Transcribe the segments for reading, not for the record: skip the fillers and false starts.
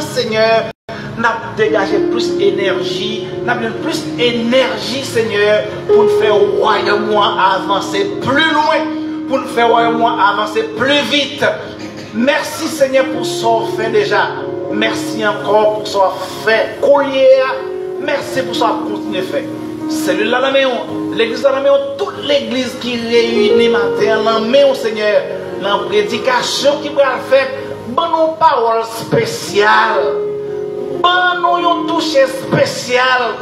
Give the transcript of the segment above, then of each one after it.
confiance, Seigneur. Nous avons dégagé plus d'énergie, nous avons plus d'énergie, Seigneur, pour nous faire le royaume avancer plus loin, pour nous faire le royaume avancer plus vite. Merci, Seigneur, pour ce qu'on fait déjà. Merci encore pour ce qu'on fait. Merci pour ce qu'on continue de faire. Cellule à la maison, l'église à la maison, toute l'église qui réunit matin, la maison, Seigneur, dans la prédication qui va faire, bonne parole spéciale. Bon nous un toucher spécial,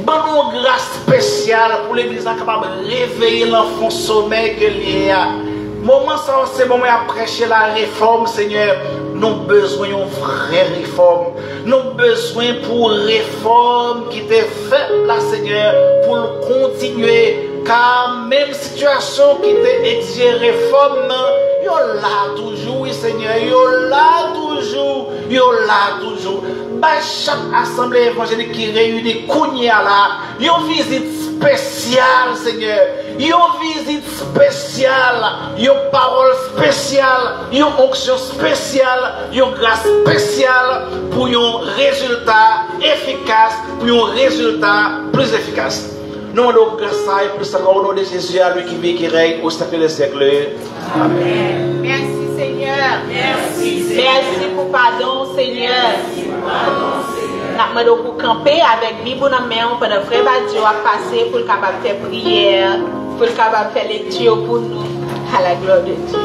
bon nous grâce spéciale pour l'église capable de réveiller l'enfant sommeil que l'il y a. Moment ça c'est bon à prêcher la réforme, Seigneur. Nous avons besoin d'une vraie réforme. Nous avons besoin pour réforme qui était faite là, Seigneur, pour continuer. Car même situation qui était exigée réforme, yo là toujours, oui, Seigneur, yo là toujours, yo là toujours. Bah, chaque assemblée évangélique qui réunit Kounia là, yo visite spéciale, Seigneur, yo visite spéciale, yo parole spéciale, yo onction spéciale, yo grâce spéciale pour un résultat efficace, pour un résultat plus efficace. Nous avons grâce et pour ça au nom de Jésus, à lui qui vit, qui règne au siècle des siècles. Amen. Merci Seigneur. Merci Seigneur. Merci pour pardon Seigneur. Nous avons pour camper avec Bible dans la main pendant que frère Badio a passé pour le capable faire prière, pour le capable faire lecture pour nous. À la gloire de Dieu.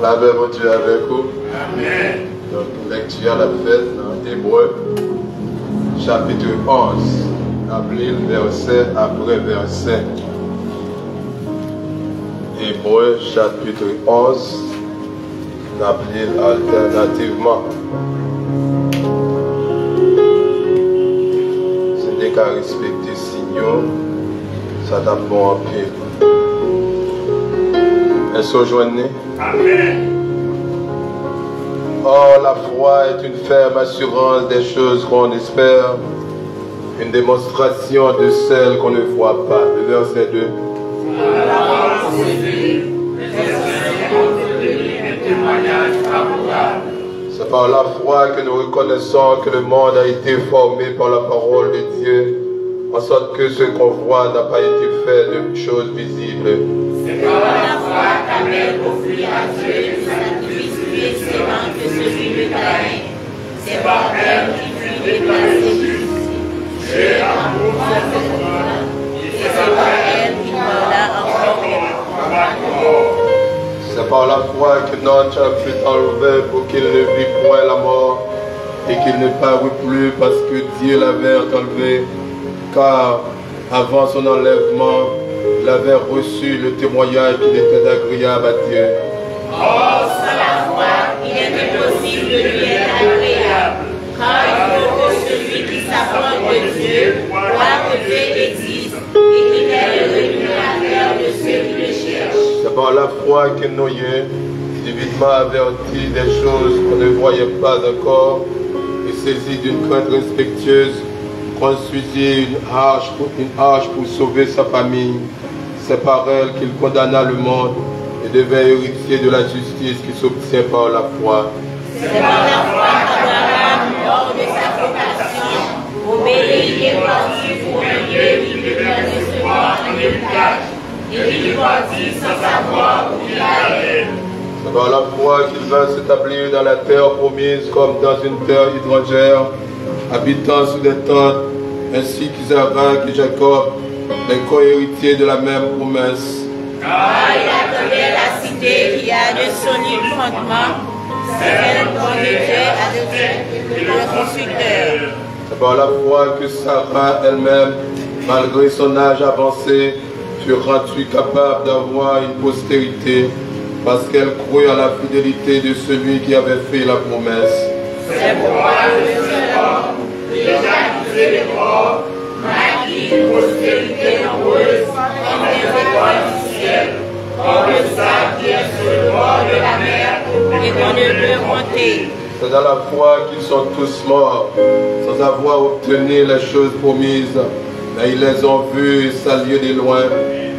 La paix de Dieu avec vous. Amen. Donc, lecture à la fête dans Hébreux, chapitre 11, appelé verset après verset. Hébreux, chapitre 11, appelé alternativement. C'est des cas respectés signaux, ça t'a bon en pied. Est-ce que vous joignez? Amen. Or, la foi est une ferme assurance des choses qu'on espère, une démonstration de celles qu'on ne voit pas. Le verset 2. C'est par la foi que nous reconnaissons que le monde a été formé par la parole de Dieu, en sorte que ce qu'on voit n'a pas été fait de choses visibles. C'est par la foi qu'Abel offrit à Dieu le sacrifice plus excellent que celui de Caïn. C'est par elle qu'il fut déplacé jusqu'ici. Dieu amour sa foi, et c'est par elle qu'il parla encore. C'est par la foi que notre fut enlevé pour qu'il ne vit point la mort et qu'il ne parut plus parce que Dieu l'avait enlevé, car avant son enlèvement, il avait reçu le témoignage qu'il était agréable à Dieu. Or, sans la foi, il est impossible de lui être agréable, car il faut que celui qui s'approche de Dieu voit que Dieu existe et qu'il est le rémunérateur de ceux qui le cherchent. C'est par la foi que Noé, divinement averti des choses qu'on ne voyait pas encore, et saisi d'une crainte respectueuse, construisit une arche pour sauver sa famille. C'est par elle qu'il condamna le monde et devint héritier de la justice qui s'obtient par la foi. C'est par la foi qu'Abraham, lors de sa vocation, obéit et partit pour un lieu qu'il devait recevoir en héritage, et qu'il partit sans savoir où il allait. C'est par la foi qu'il vint s'établir dans la terre promise comme dans une terre étrangère, habitant sous des tentes, ainsi qu'Isaac et Jacob, les co-héritiers de la même promesse. Car il attendait la cité qui a de solides fondements, celle dont Dieu a de le constructeur. C'est par la foi que Sarah elle-même, malgré son âge avancé, fut rendue capable d'avoir une postérité, parce qu'elle crut à la fidélité de celui qui avait fait la promesse. C'est pourquoi le Seigneur, déjà disait les morts, m'a acquis une postérité nombreuse, comme les étoiles du ciel, comme le sable qui est sur le bord de la mer, et qu'on ne peut monter. C'est dans la foi qu'ils sont tous morts, sans avoir obtenu les choses promises, mais ils les ont vues et saluées de loin,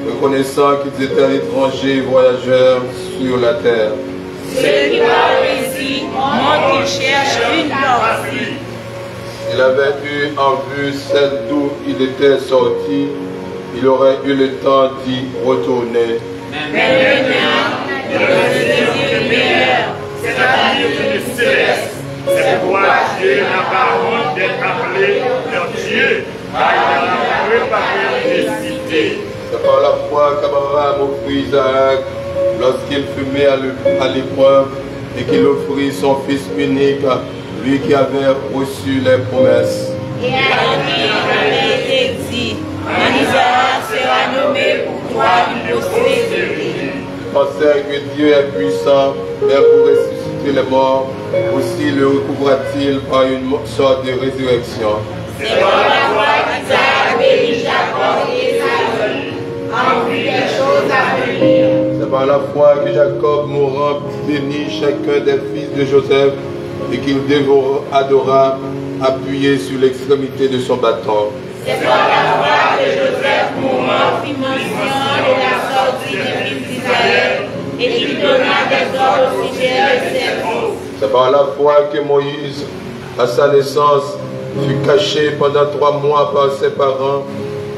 reconnaissant qu'ils étaient étrangers et voyageurs sur la terre. Ceux qui parlent ainsi montrent qu'ils cherchent une partie. S'il avait eu en vue celle d'où il était sorti, il aurait eu le temps d'y retourner. Mais maintenant, il désire meilleur, c'est-à-dire le céleste. C'est pourquoi Dieu n'a pas honte d'être appelé leur Dieu, car il a préparé des cités. C'est par la foi qu'Abraham offrit Isaac lorsqu'il fut mis à l'épreuve et qu'il offrit son fils unique, lui qui avait reçu les promesses. Et à qui il avait été dit, en Isaac sera nommé pour toi une postérité. Pensez que Dieu est puissant, mais pour ressusciter les morts, aussi le recouvra-t-il par une sorte de résurrection. C'est par la foi qu'Isaac bénit Jacob et Esaü, en vue des choses à venir. C'est par la foi que Jacob, mourant, bénit chacun des fils de Joseph et qu'il adora appuyé sur l'extrémité de son bâton. C'est par la foi que Joseph, mourant, fit mention de la sortie des fils d'Israël et qu'il donna des ordres au sujet de ses fils. C'est par la foi que Moïse, à sa naissance, fut caché pendant 3 mois par ses parents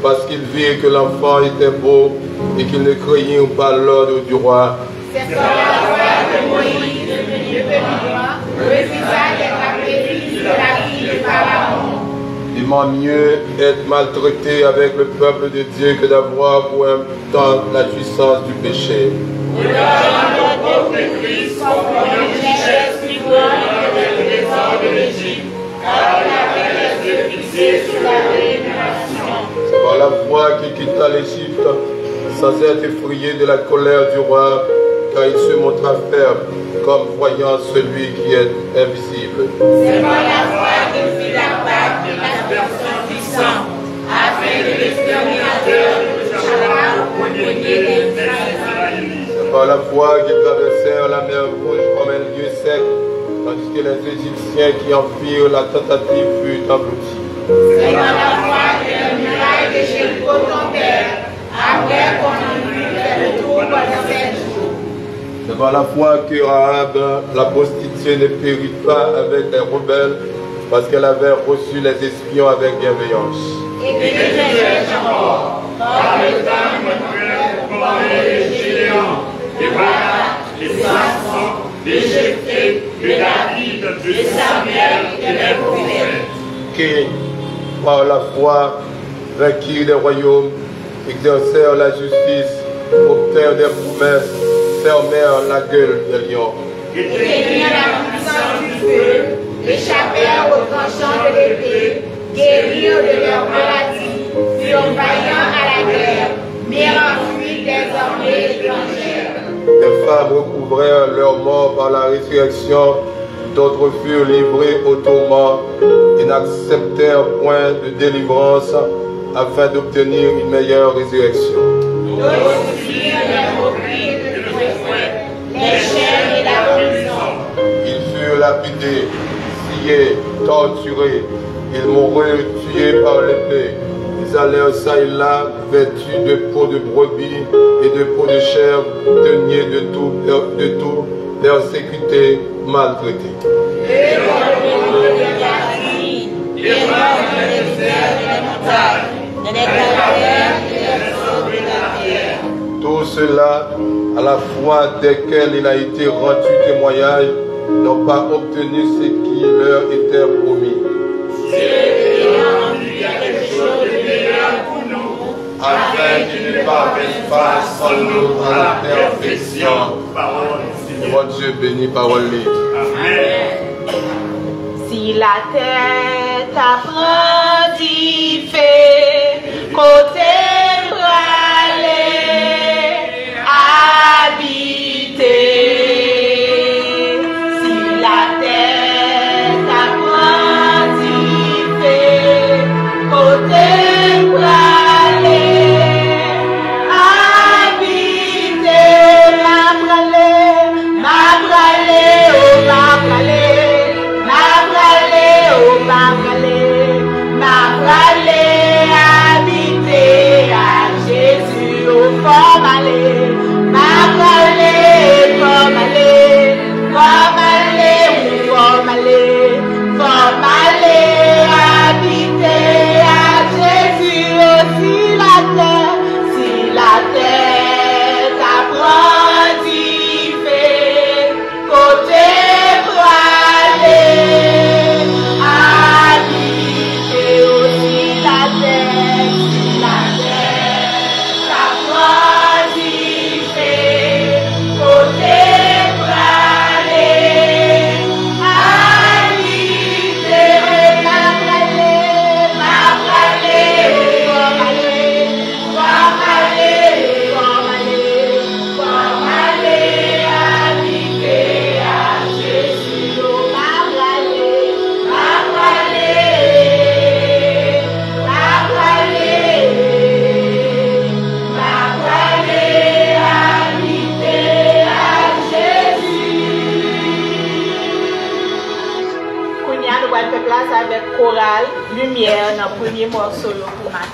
parce qu'ils virent que l'enfant était beau et qu'ils ne craignirent pas l'ordre du roi. C'est par la foi que Moïse, devenu du roi, refusa d'être appelé fils de la fille de Pharaon. Aimant mieux être maltraité avec le peuple de Dieu que d'avoir pour un temps la puissance du péché. Dans notre Christ, pour une richesse plus grande que les trésors de l'Égypte, car il avait les yeux fixés sur la révélation. C'est par la foi qu'il quitta l'Égypte sans être effrayé de la colère du roi, car il se montra ferme, comme voyant celui qui est invisible. C'est par la foi qu'il fit la Pâque de la personne puissante, afin que l'exterminateur ne touchât au poignet des Israélites. C'est par la foi qu'ils traversèrent la mer Rouge comme un lieu sec, tandis que les Égyptiens qui en firent la tentative furent engloutis. C'est par la foi que les murailles de Jéricho tombèrent, après qu'on en eut fait le tour pendant 7 jours. C'est par la foi que Rahab, la prostituée, ne périt pas avec les rebelles, parce qu'elle avait reçu les espions avec bienveillance. Et que les gens, par le temps pour parler de Gédéon, de Barak, de Samson, de Jephthé, de David, de Samuel et des prophètes. Qui, par la foi, vainquirent des royaumes, exercèrent la justice, obtinrent des promesses, fermèrent la gueule des lions. Éteignirent la puissance du feu, échappèrent aux tranchants de l'épée, guérirent de leurs maladies, furent vaillants à la guerre, mirent en fuite des armées étrangères. Les femmes recouvrèrent leur mort par la résurrection, d'autres furent livrées au tourment et n'acceptèrent point de délivrance afin d'obtenir une meilleure résurrection. D'autres firent les moqueries de fouet, les chaînes et la prison. Ils furent lapidés, sciés, torturés, ils moururent tués par l'épée. Ils allèrent ça et là, vêtus de peau de brebis et de peau de chèvre, teniers de tout, persécutés, maltraités. Eux vont de Gazi, les morts dans les déserts et les montagnes, dans les cavernes et les eaux de la terre. Tout cela, à la foi desquels il a été rendu témoignage, n'ont pas obtenu ce qui leur était promis. Afin qu'ils ne parviennent pas sans nous à la perfection. Mon Dieu béni, parole libre. Si la tête apprend d'y faire, côté bralé, habiter. Si la tête apprend d'y faire, côté bralé, habiter. Ma bralé, oh ma bralé. Ma bralé habité. chorale, lumière dans le premier morceau pour matin.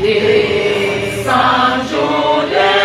Des Saint-Jourdain,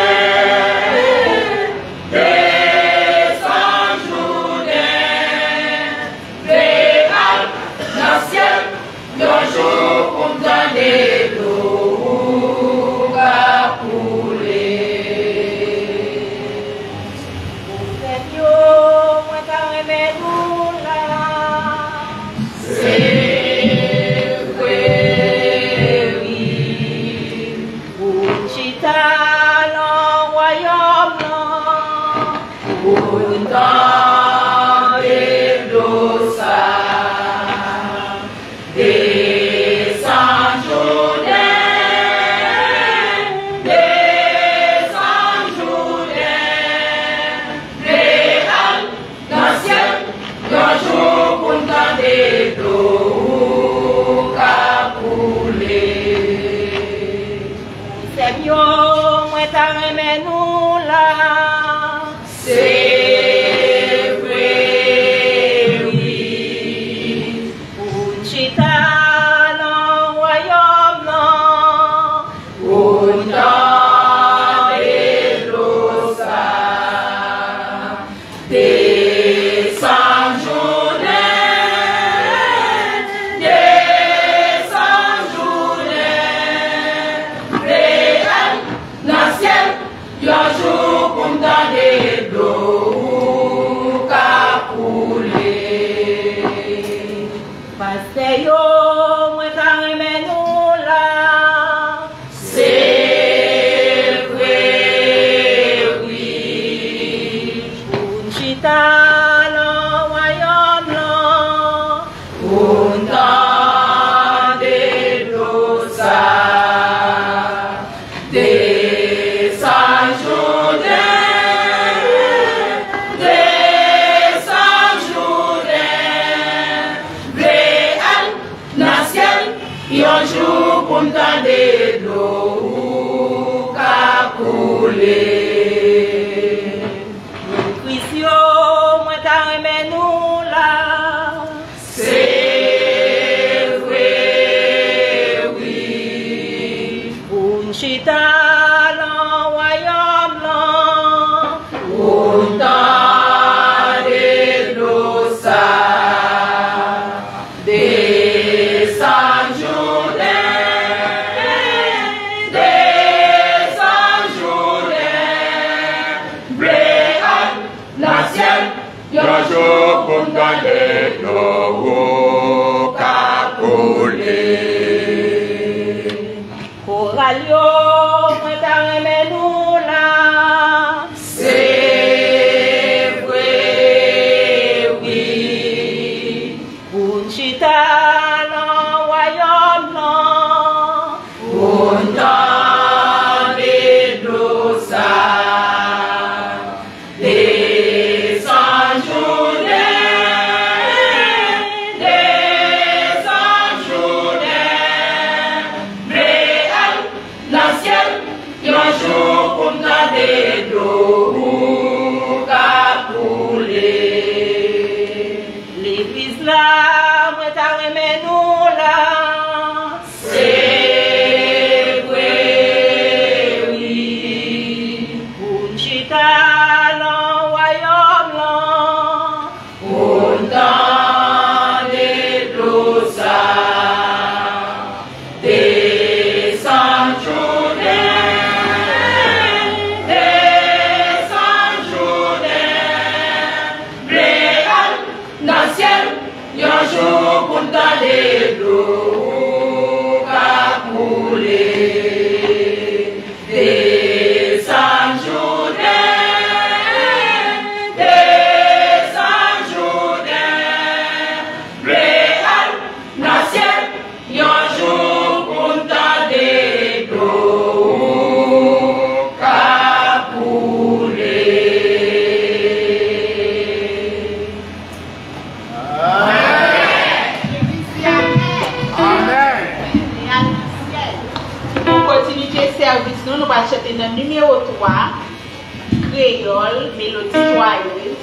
créole, mélodie joyeuse.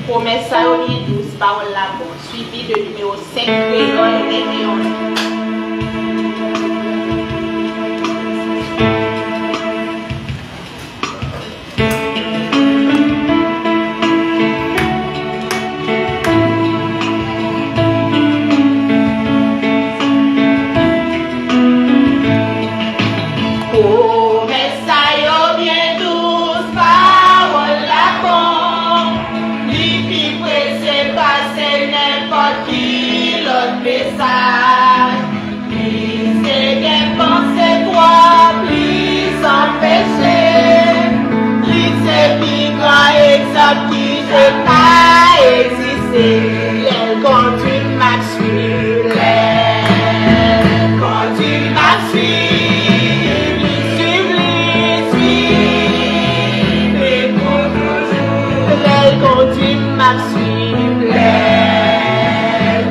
Promesse ça est douce, parole la bonne. Suivi de numéro 5 créole, réveillon. Qui je pas existé, quand tu m'as suivi, quand tu m'as suivi, et pour toujours, quand tu m'as suivi,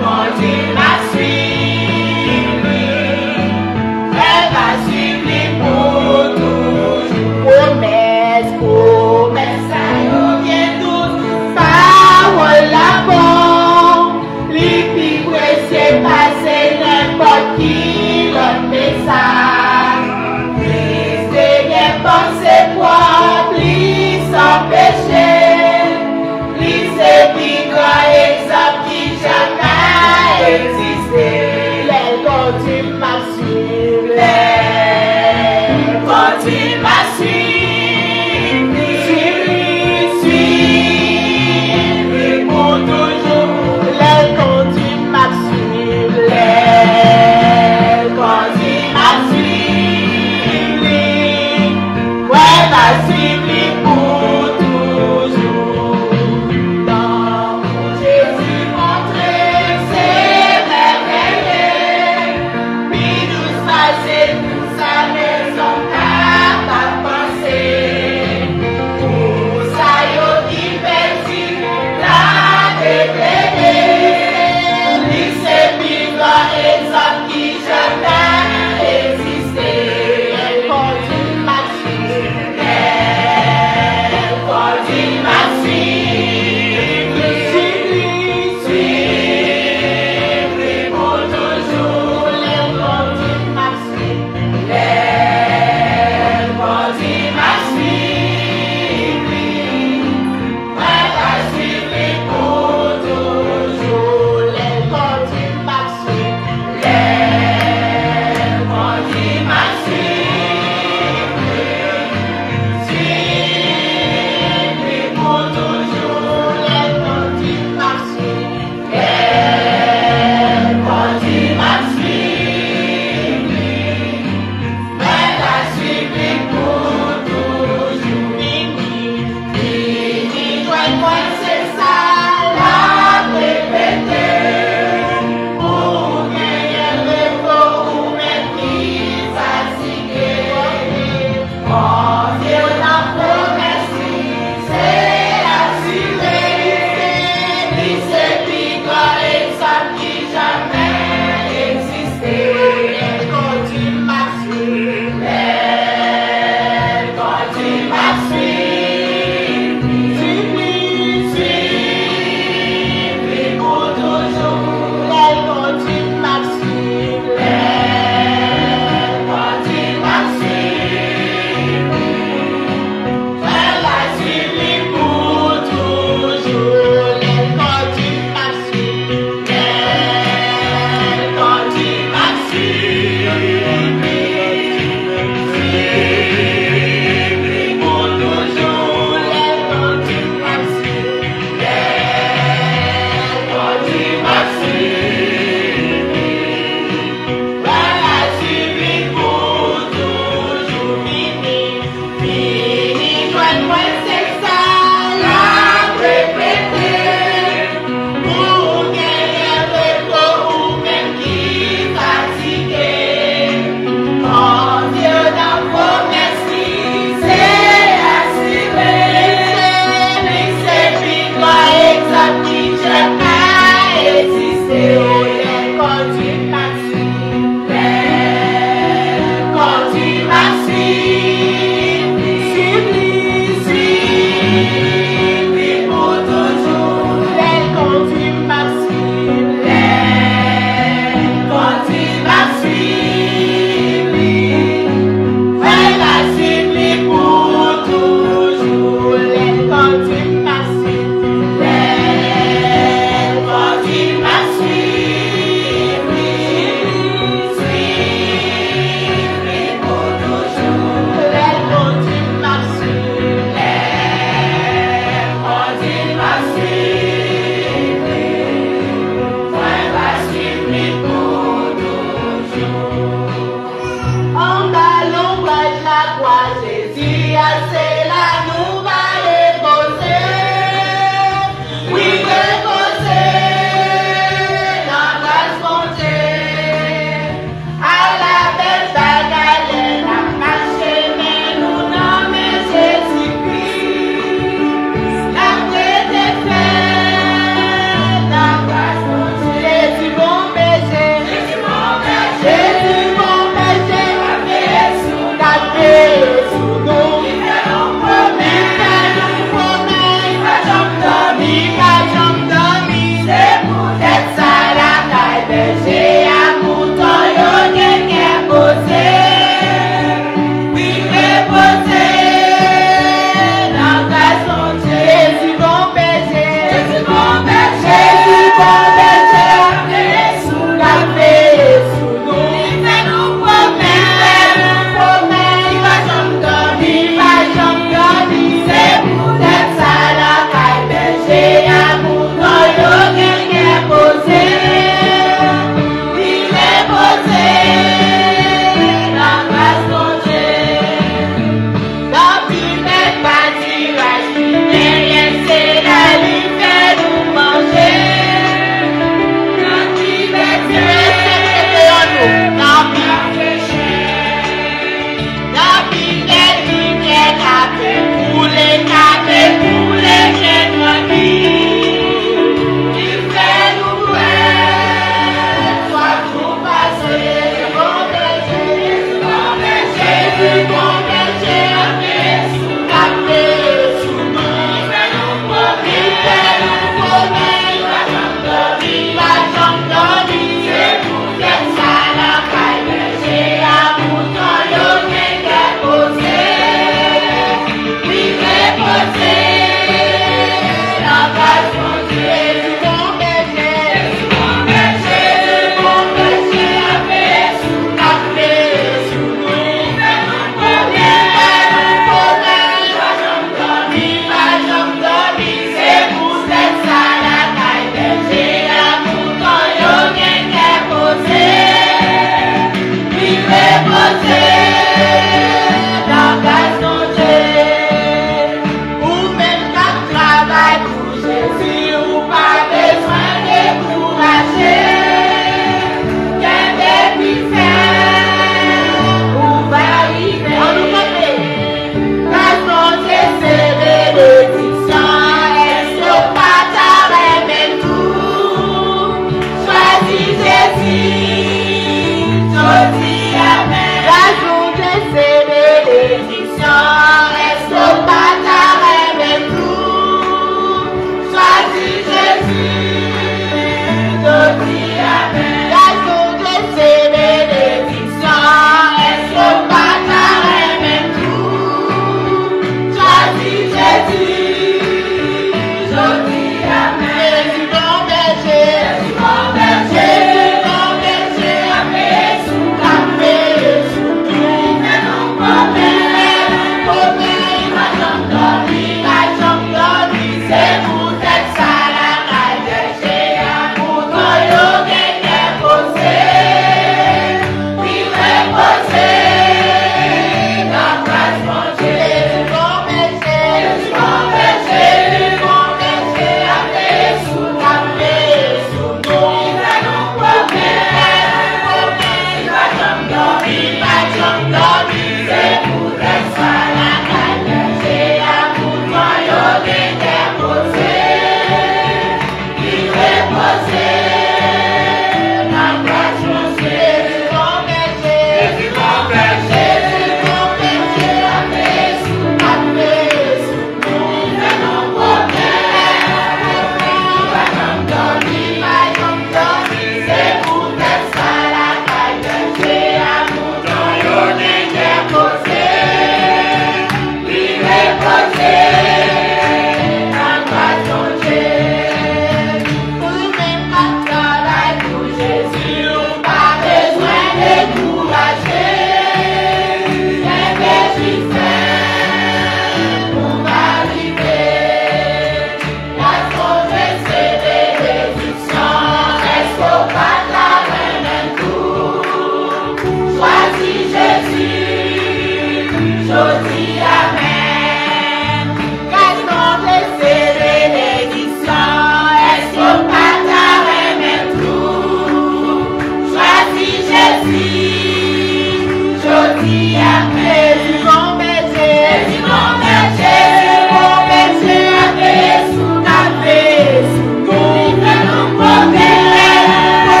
quand tu m'as suivi, elle va suivre pour toujours, promesse, promesse. Qui le message, plus de penser quoi, plus sans péché, plus c'est plus grand.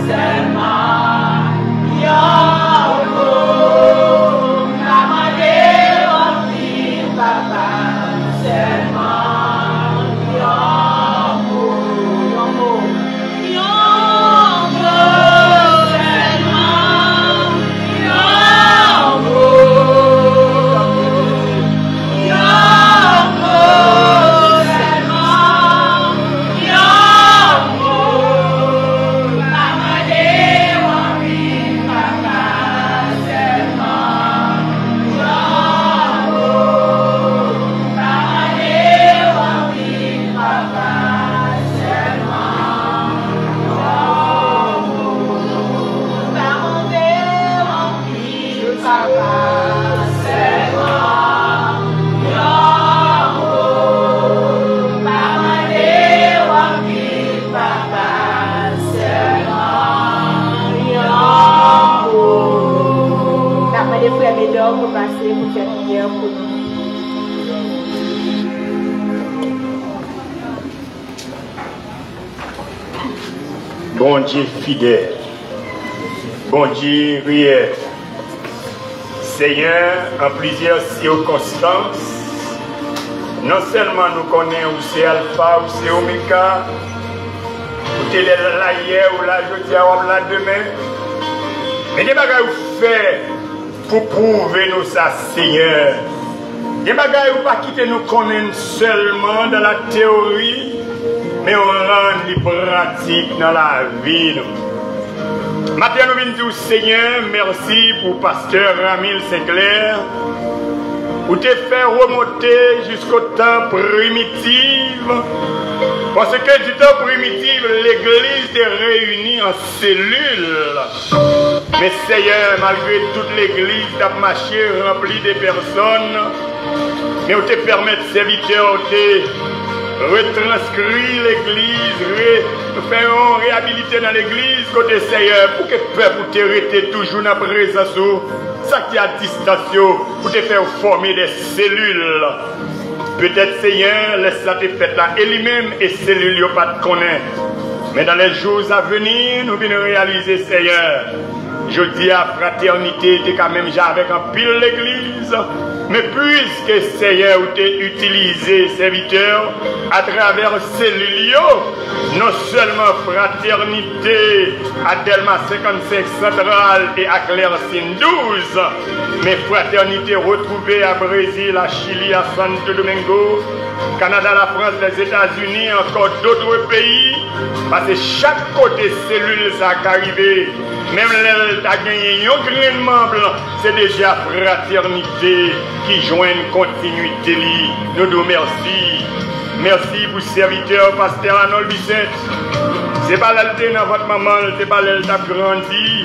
Seulement Bon Dieu fidèle, bon Dieu réel, Seigneur, en plusieurs circonstances, non seulement nous connaissons où c'est Alpha, où c'est Oméga, où c'est là hier, ou là jeudi, ou là demain, mais des bagages vous fait pour prouver nous ça, Seigneur. Des bagages vous pas quitter nous connaître seulement dans la théorie, mais on rend les pratiques dans la vie. Maintenant, nous venons dire, Seigneur, merci pour Pasteur Ramil Sinclair, où tu fait remonter jusqu'au temps primitif. Parce que du temps primitif, l'Église est réunie en cellules. Mais Seigneur, malgré toute l'Église, tu as marché remplie de personnes, mais où te permet de serviteurs, retranscrire l'église, faire une réhabilité dans l'église, côté Seigneur, pour que le peuple te reste toujours dans la présence, ça qui a distance, pour te faire former des cellules. Peut-être Seigneur, laisse ça te faire là, et lui-même, et cellules, pas de connaître. Mais dans les jours à venir, nous venons réaliser, Seigneur. Je dis à fraternité, tu es quand même déjà avec un pile l'église. Mais puisque Seigneur t'a utilisé, serviteur, à travers cellules, non seulement fraternité à Delma 55 Centrale et à Claire-Sine 12, mais fraternité retrouvée à Brésil, à Chili, à Santo Domingo, Canada, la France, les États-Unis, encore d'autres pays, parce que chaque côté cellule ça arrivé, même les a gagné un grain de membre, c'est déjà fraternité qui joint une continuité. Nous nous merci. Merci pour serviteur, pasteur Arnold Vicente. C'est pas l'alté dans votre maman, c'est pas l'elle t'a grandi.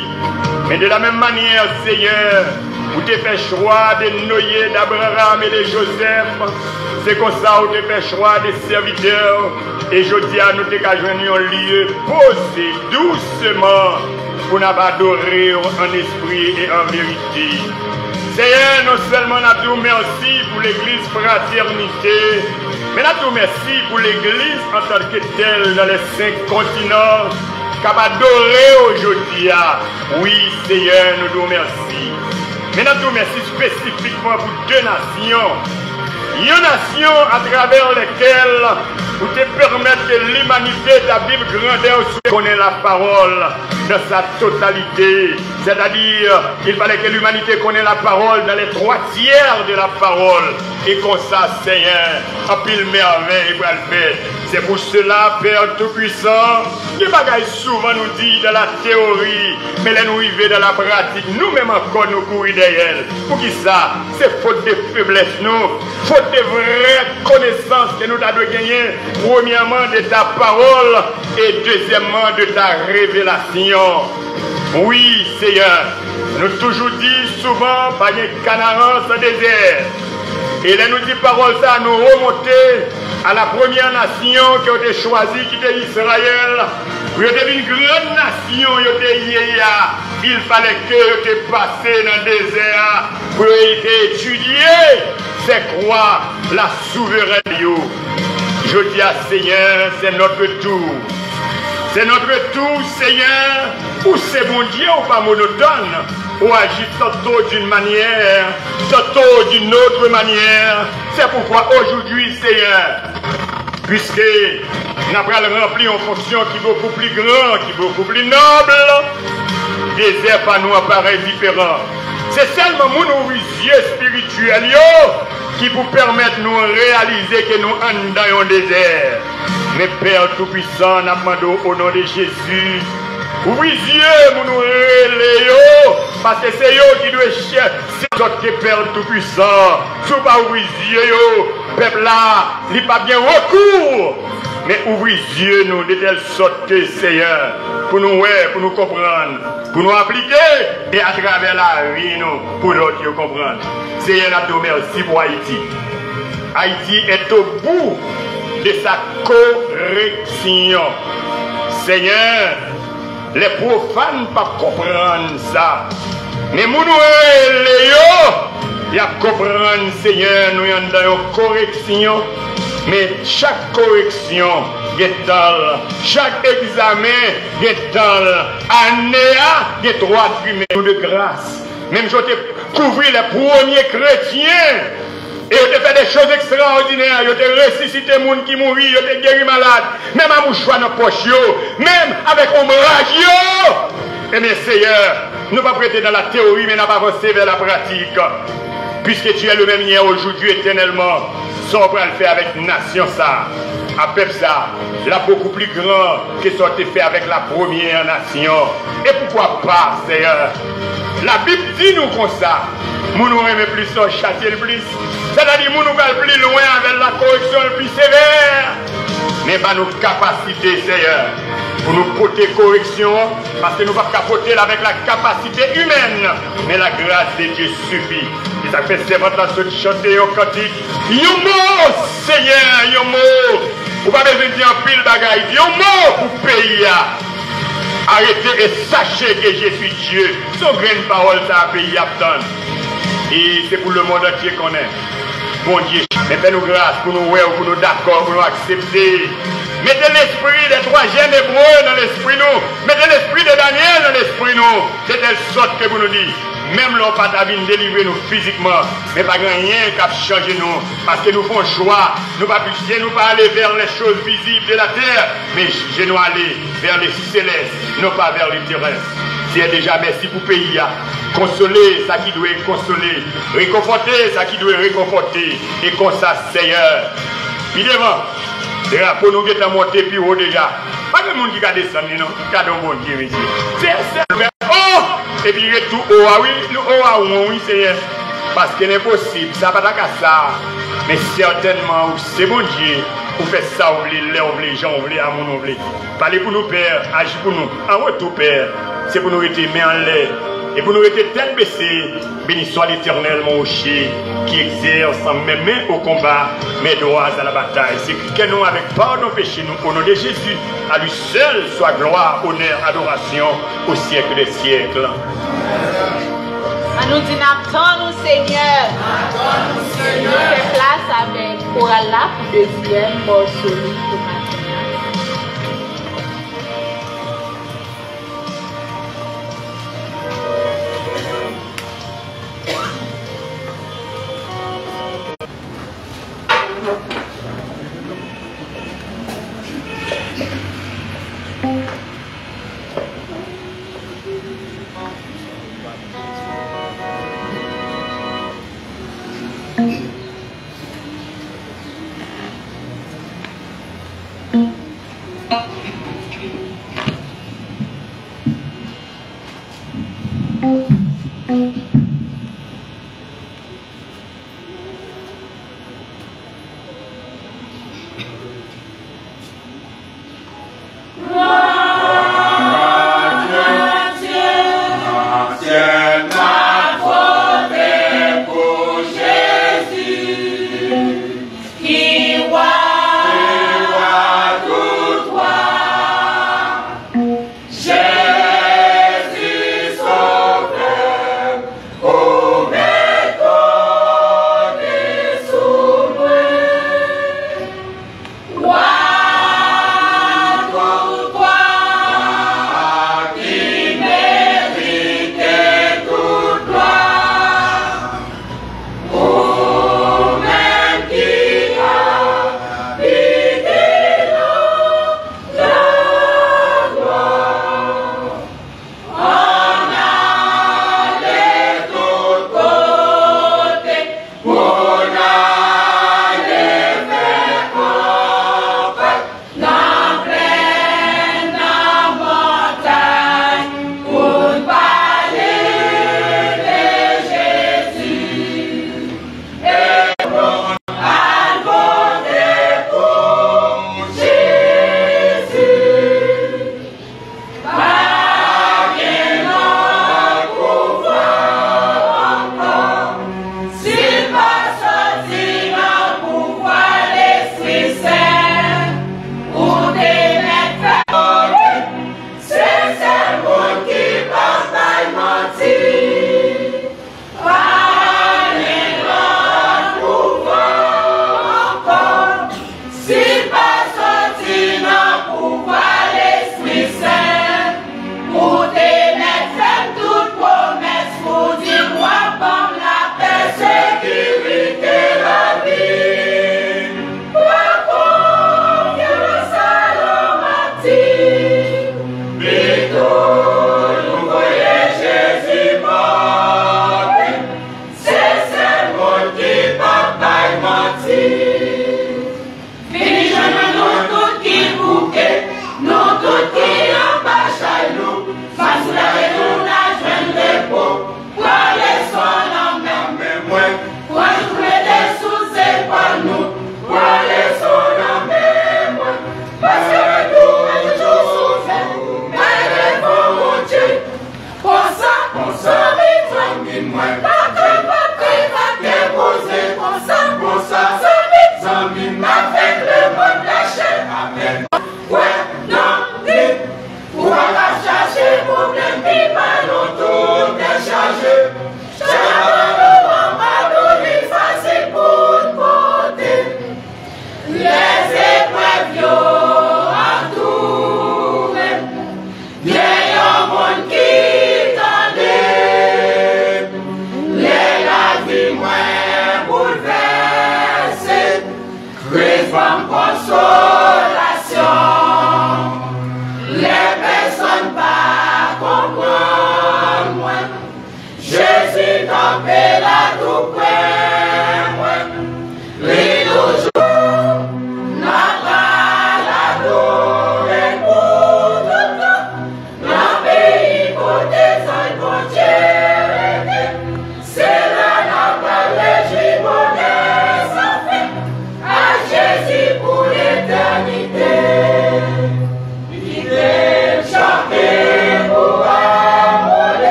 Mais de la même manière, Seigneur, vous te fait choix de Noé, d'Abraham et de Joseph. C'est comme ça que vous te fait choix des serviteurs. Et je dis à nous que nous un lieu posé doucement pour nous adorer en esprit et en vérité. Seigneur, non seulement nous disons merci pour l'église fraternité, mais nous disons merci pour l'église en tant que telle dans les 5 continents, capable d'adorer aujourd'hui. Oui, Seigneur, nous disons merci. Mais nous disons merci spécifiquement pour 2 nations. Une nation à travers lesquelles vous te permettre que l'humanité de la Bible grandeur connaît la parole dans sa totalité. C'est-à-dire qu'il fallait que l'humanité connaisse la parole dans les 3/3 de la parole. Et comme ça, Seigneur, en pile merveille pour le faire. C'est pour cela, Père Tout-Puissant, qui bagaille souvent nous dit dans la théorie, mais là nous arrivons dans la pratique, nous-mêmes encore nous courir derrière. Pour qui ça? C'est faute de faiblesse, nous, faute de vraies connaissances que nous avons gagné, premièrement de ta parole et deuxièmement de ta révélation. Oui, Seigneur, nous toujours dit souvent, pas de canards sans désert. Et là nous dit parole ça, nous remonter à la première nation qui a été choisie, qui était Israël. Pour être une grande nation, il fallait que tu passes dans le désert pour étudier, c'est quoi la souveraineté. Je dis à Seigneur, c'est notre tour. C'est notre tour, Seigneur, ou c'est bon Dieu ou pas monotone, ou agit tantôt d'une manière, tantôt d'une autre manière. C'est pourquoi aujourd'hui, Seigneur, puisque nous avons rempli une fonction qui est beaucoup plus grande, qui est beaucoup plus noble, désert par nous apparaît différent. C'est seulement mon yeux spirituels qui vous permettent de nous réaliser que nous sommes dans un désert. Mais Père Tout-Puissant, nous demandons au nom de Jésus, ouvrez les yeux, nous relayons, parce que c'est eux qui doivent chercher, c'est notre Père Tout-Puissant. Si vous pas ouvrir les yeux, peuple là, il n'y a pas bien recours. Mais ouvrez les yeux, nous, de telle sorte que, Seigneur, pour nous comprendre, pour nous appliquer, et à travers la vie, nous, pour d'autres comprendre. Seigneur, nous te remercie pour Haïti. Haïti est au bout de sa correction. Seigneur, les profanes ne pas comprendre ça. Mais nous, ils comprennent, Seigneur, nous sommes dans une correction. Mais chaque correction, chaque examen, année, il y a 3 trimestres de grâce. Même je t'ai couvert les premiers chrétiens. Et ils ont fait des choses extraordinaires. Ils ont ressuscité les gens qui mourent, ils ont guéri malades. Même à mouchoir dans la poche, même avec ombrage. Et bien, Seigneur, nous ne pas prêter dans la théorie, mais nous pas avancer vers la pratique. Puisque tu es le même hier, aujourd'hui, éternellement. Ça, on va le faire avec une nation, ça. À peuple, ça. Là, beaucoup plus grand que ça a été fait avec la première nation. Et pourquoi pas, Seigneur? La Bible dit nous comme ça. Nous aimons plus ça, châtier le plus. C'est-à-dire, nous allons plus loin avec la correction le plus sévère. Mais pas nos capacités, Seigneur, pour nous porter correction, parce que nous ne pouvons pas porter avec la capacité humaine. Mais la grâce de Dieu suffit. Et ça fait servante là, ceux qui chantent au cantique. Yomo, Seigneur, yomo. Vous n'avez pas besoin de dire un pile bagaille. Yomo pour payer. Arrêtez et sachez que je suis Dieu. Son grain de parole, ça a payé à attendre. Et c'est pour le monde entier qu'on est. Bon Dieu, mais fais-nous grâce pour nous voir, pour nous d'accord, pour nous accepter. Mettez l'esprit des 3e Hébreux dans l'esprit nous. Mettez l'esprit de Daniel dans l'esprit nous. De telle sorte que vous nous dites, même l'on pas d'avine délivrer nous physiquement, mais pas rien qui a changé nous. Parce que nous faisons choix. Nous pas aller vers les choses visibles de la terre, mais je nous aller vers les célestes, non pas vers les terrestres. C'est déjà merci pour le pays. Consoler ça qui doit consoler. Réconforter ça qui doit réconforter. Et comme ça, Seigneur. Puis devant, les drapeaux nous sont montés plus haut déjà. Pas de monde qui a descendu, non. Il y a un bon Dieu ici. C'est oh! Et puis tout haut, ah oui, nous haut, ah oui, Seigneur. Parce que c'est impossible, ça va pas qu'à ça. Mais certainement, c'est bon Dieu. Vous faites ça, vous voulez, les gens, vous voulez, à mon vous voulez. Parlez pour nous, Père, agissez pour nous. En retour, Père, c'est pour nous rester main en l'air. Et pour nous rester tête baissée, béni soit l'Éternel, mon rocher, qui exerce sans même main au combat, mais droits à la bataille. C'est que nous, avec pardon péché, nous, au nom de Jésus, à lui seul soit gloire, honneur, adoration, au siècle des siècles. Nous disons, attends-nous, Seigneur. Nous faisons place avec Korala pour le deuxième morceau pour matin. Jésus sauve.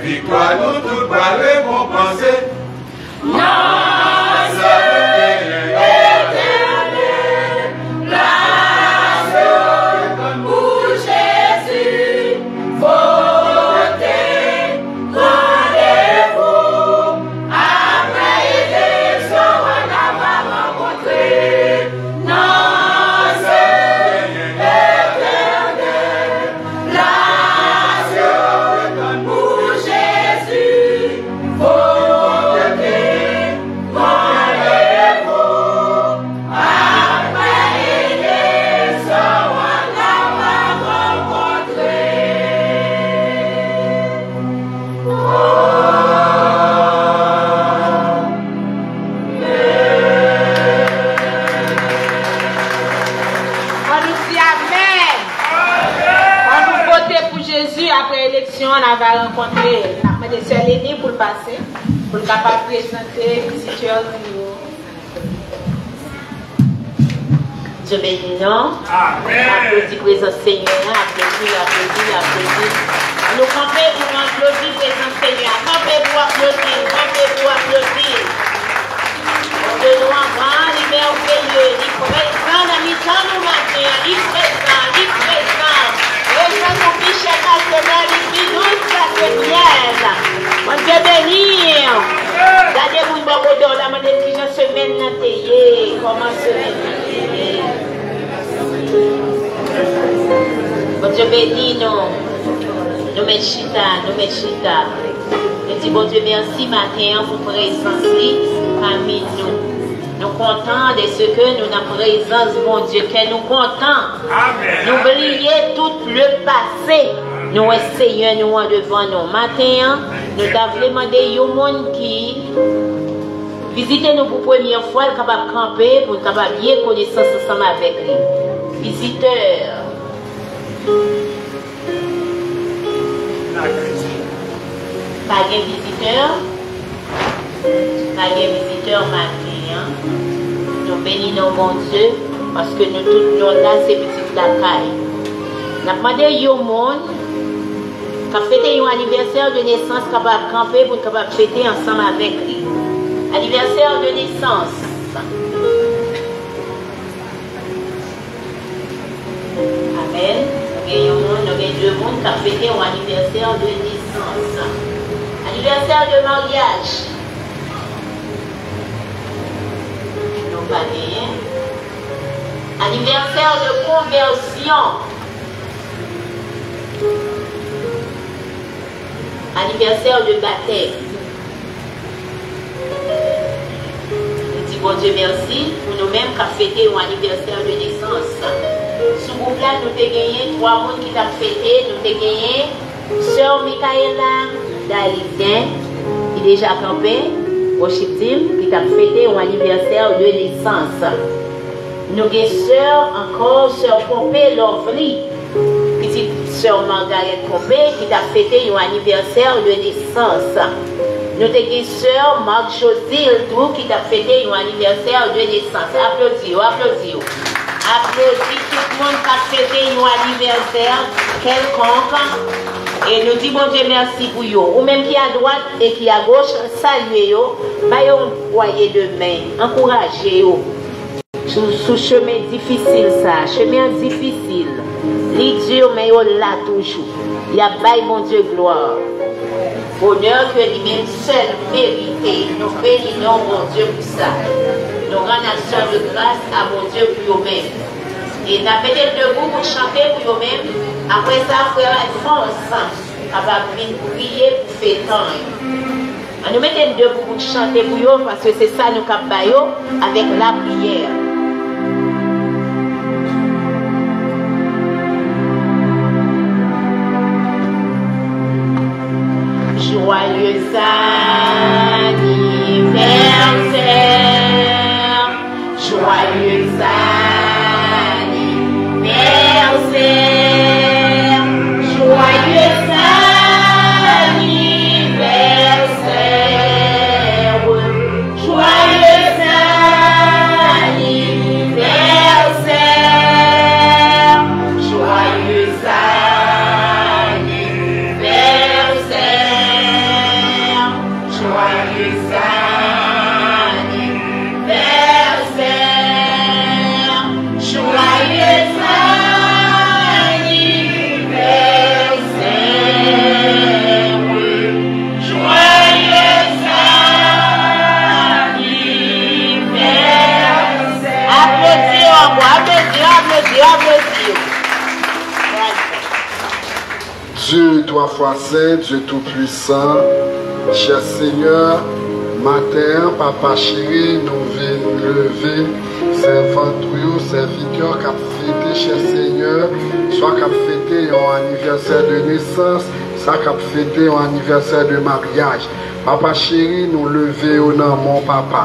Victoire, nous tout pas récompenser. On avait rencontré la sœur Lénie pour le passer, pour le capable de présenter le situation. Dieu bénit, non? Applaudis présence Seigneur, applaudis. Nous campons pour applaudir présence Seigneur. Campez pour applaudir. De nous avant, il est merveilleux, il présent dans le temps nous matin, il présent. Et ça nous fiche à semaine a été? Comment semaine a été? Bon Dieu béni nous. Nous mettons chita. Et dis bon Dieu merci matin pour présence parmi nous. Nous contents de ce que nous avons présence, mon Dieu, que nous contents. N'oubliez tout le passé. Nous, Seigneur, nous en devant nous. Matin, nous avons demandé au monde qui visite nous pour la première fois, capable de camper, pour nous capable bien connaissance ensemble avec lui. Visiteurs. Pas de visiteurs. Pas de visiteurs matin. Nous bénissons mon Dieu parce que nous tous nous là, c'est petit la caille. Nous avons demandé au monde qui a fêté un anniversaire de naissance capable de camper pour capable de fêter ensemble avec lui. Anniversaire de naissance. Amen. Nous avons deux mondes qui ont fêté un anniversaire de naissance. Anniversaire de mariage. Nous pas gagné. Anniversaire de conversion. Anniversaire de baptême. Nous disons bon Dieu merci pour nous-mêmes qui avons fêté un anniversaire de naissance. Sous groupe là, nous avons gagné 3 personnes qui ont fêté. Nous avons gagné Sœur Michaela Dalisien, qui est déjà campé au Chiptim, qui a fêté un anniversaire de naissance. Nous avons Sœur encore, Sœur Pompée Lovely, petite Sœur Margaret Pompée, qui a fêté un anniversaire de naissance. Nous avons Sœur Marc Josil, qui a fêté un anniversaire de naissance. Applaudis. Applaudis tout le monde qui a fêté un anniversaire quelconque. Et nous disons bon Dieu merci pour vous. Ou même qui à droite et qui à gauche, saluez-vous. Baillons voyez de main. Encouragez-vous. Sous chemin difficile ça. Chemin difficile. Les dur mais vous là toujours. Il y a bail mon Dieu gloire. Honneur que lui-même seul mérité. Nous bénissons mon Dieu pour ça. Nous rendons action de grâce à mon Dieu pour vous-même. Et nous avons peut-être debout pour chanter pour vous-même. Après ça, frère, il faut ensemble. On va venir prier pour faire temps. Nous mettons debout pour chanter pour vous parce que c'est ça nous capons avec la prière. Joyeux anniversaire, joyeux anniversaire, joyeux anniversaire, joyeux anniversaire, joyeux Dieu, toi, foi saint, Dieu tout-puissant, cher Seigneur, matin, papa chéri, nous venons lever, serviteurs qui ont fêté, cher Seigneur, soit qui ont fêté un anniversaire de naissance, soit qui ont fêté un anniversaire de mariage. Papa chéri, nous lever au nom mon papa.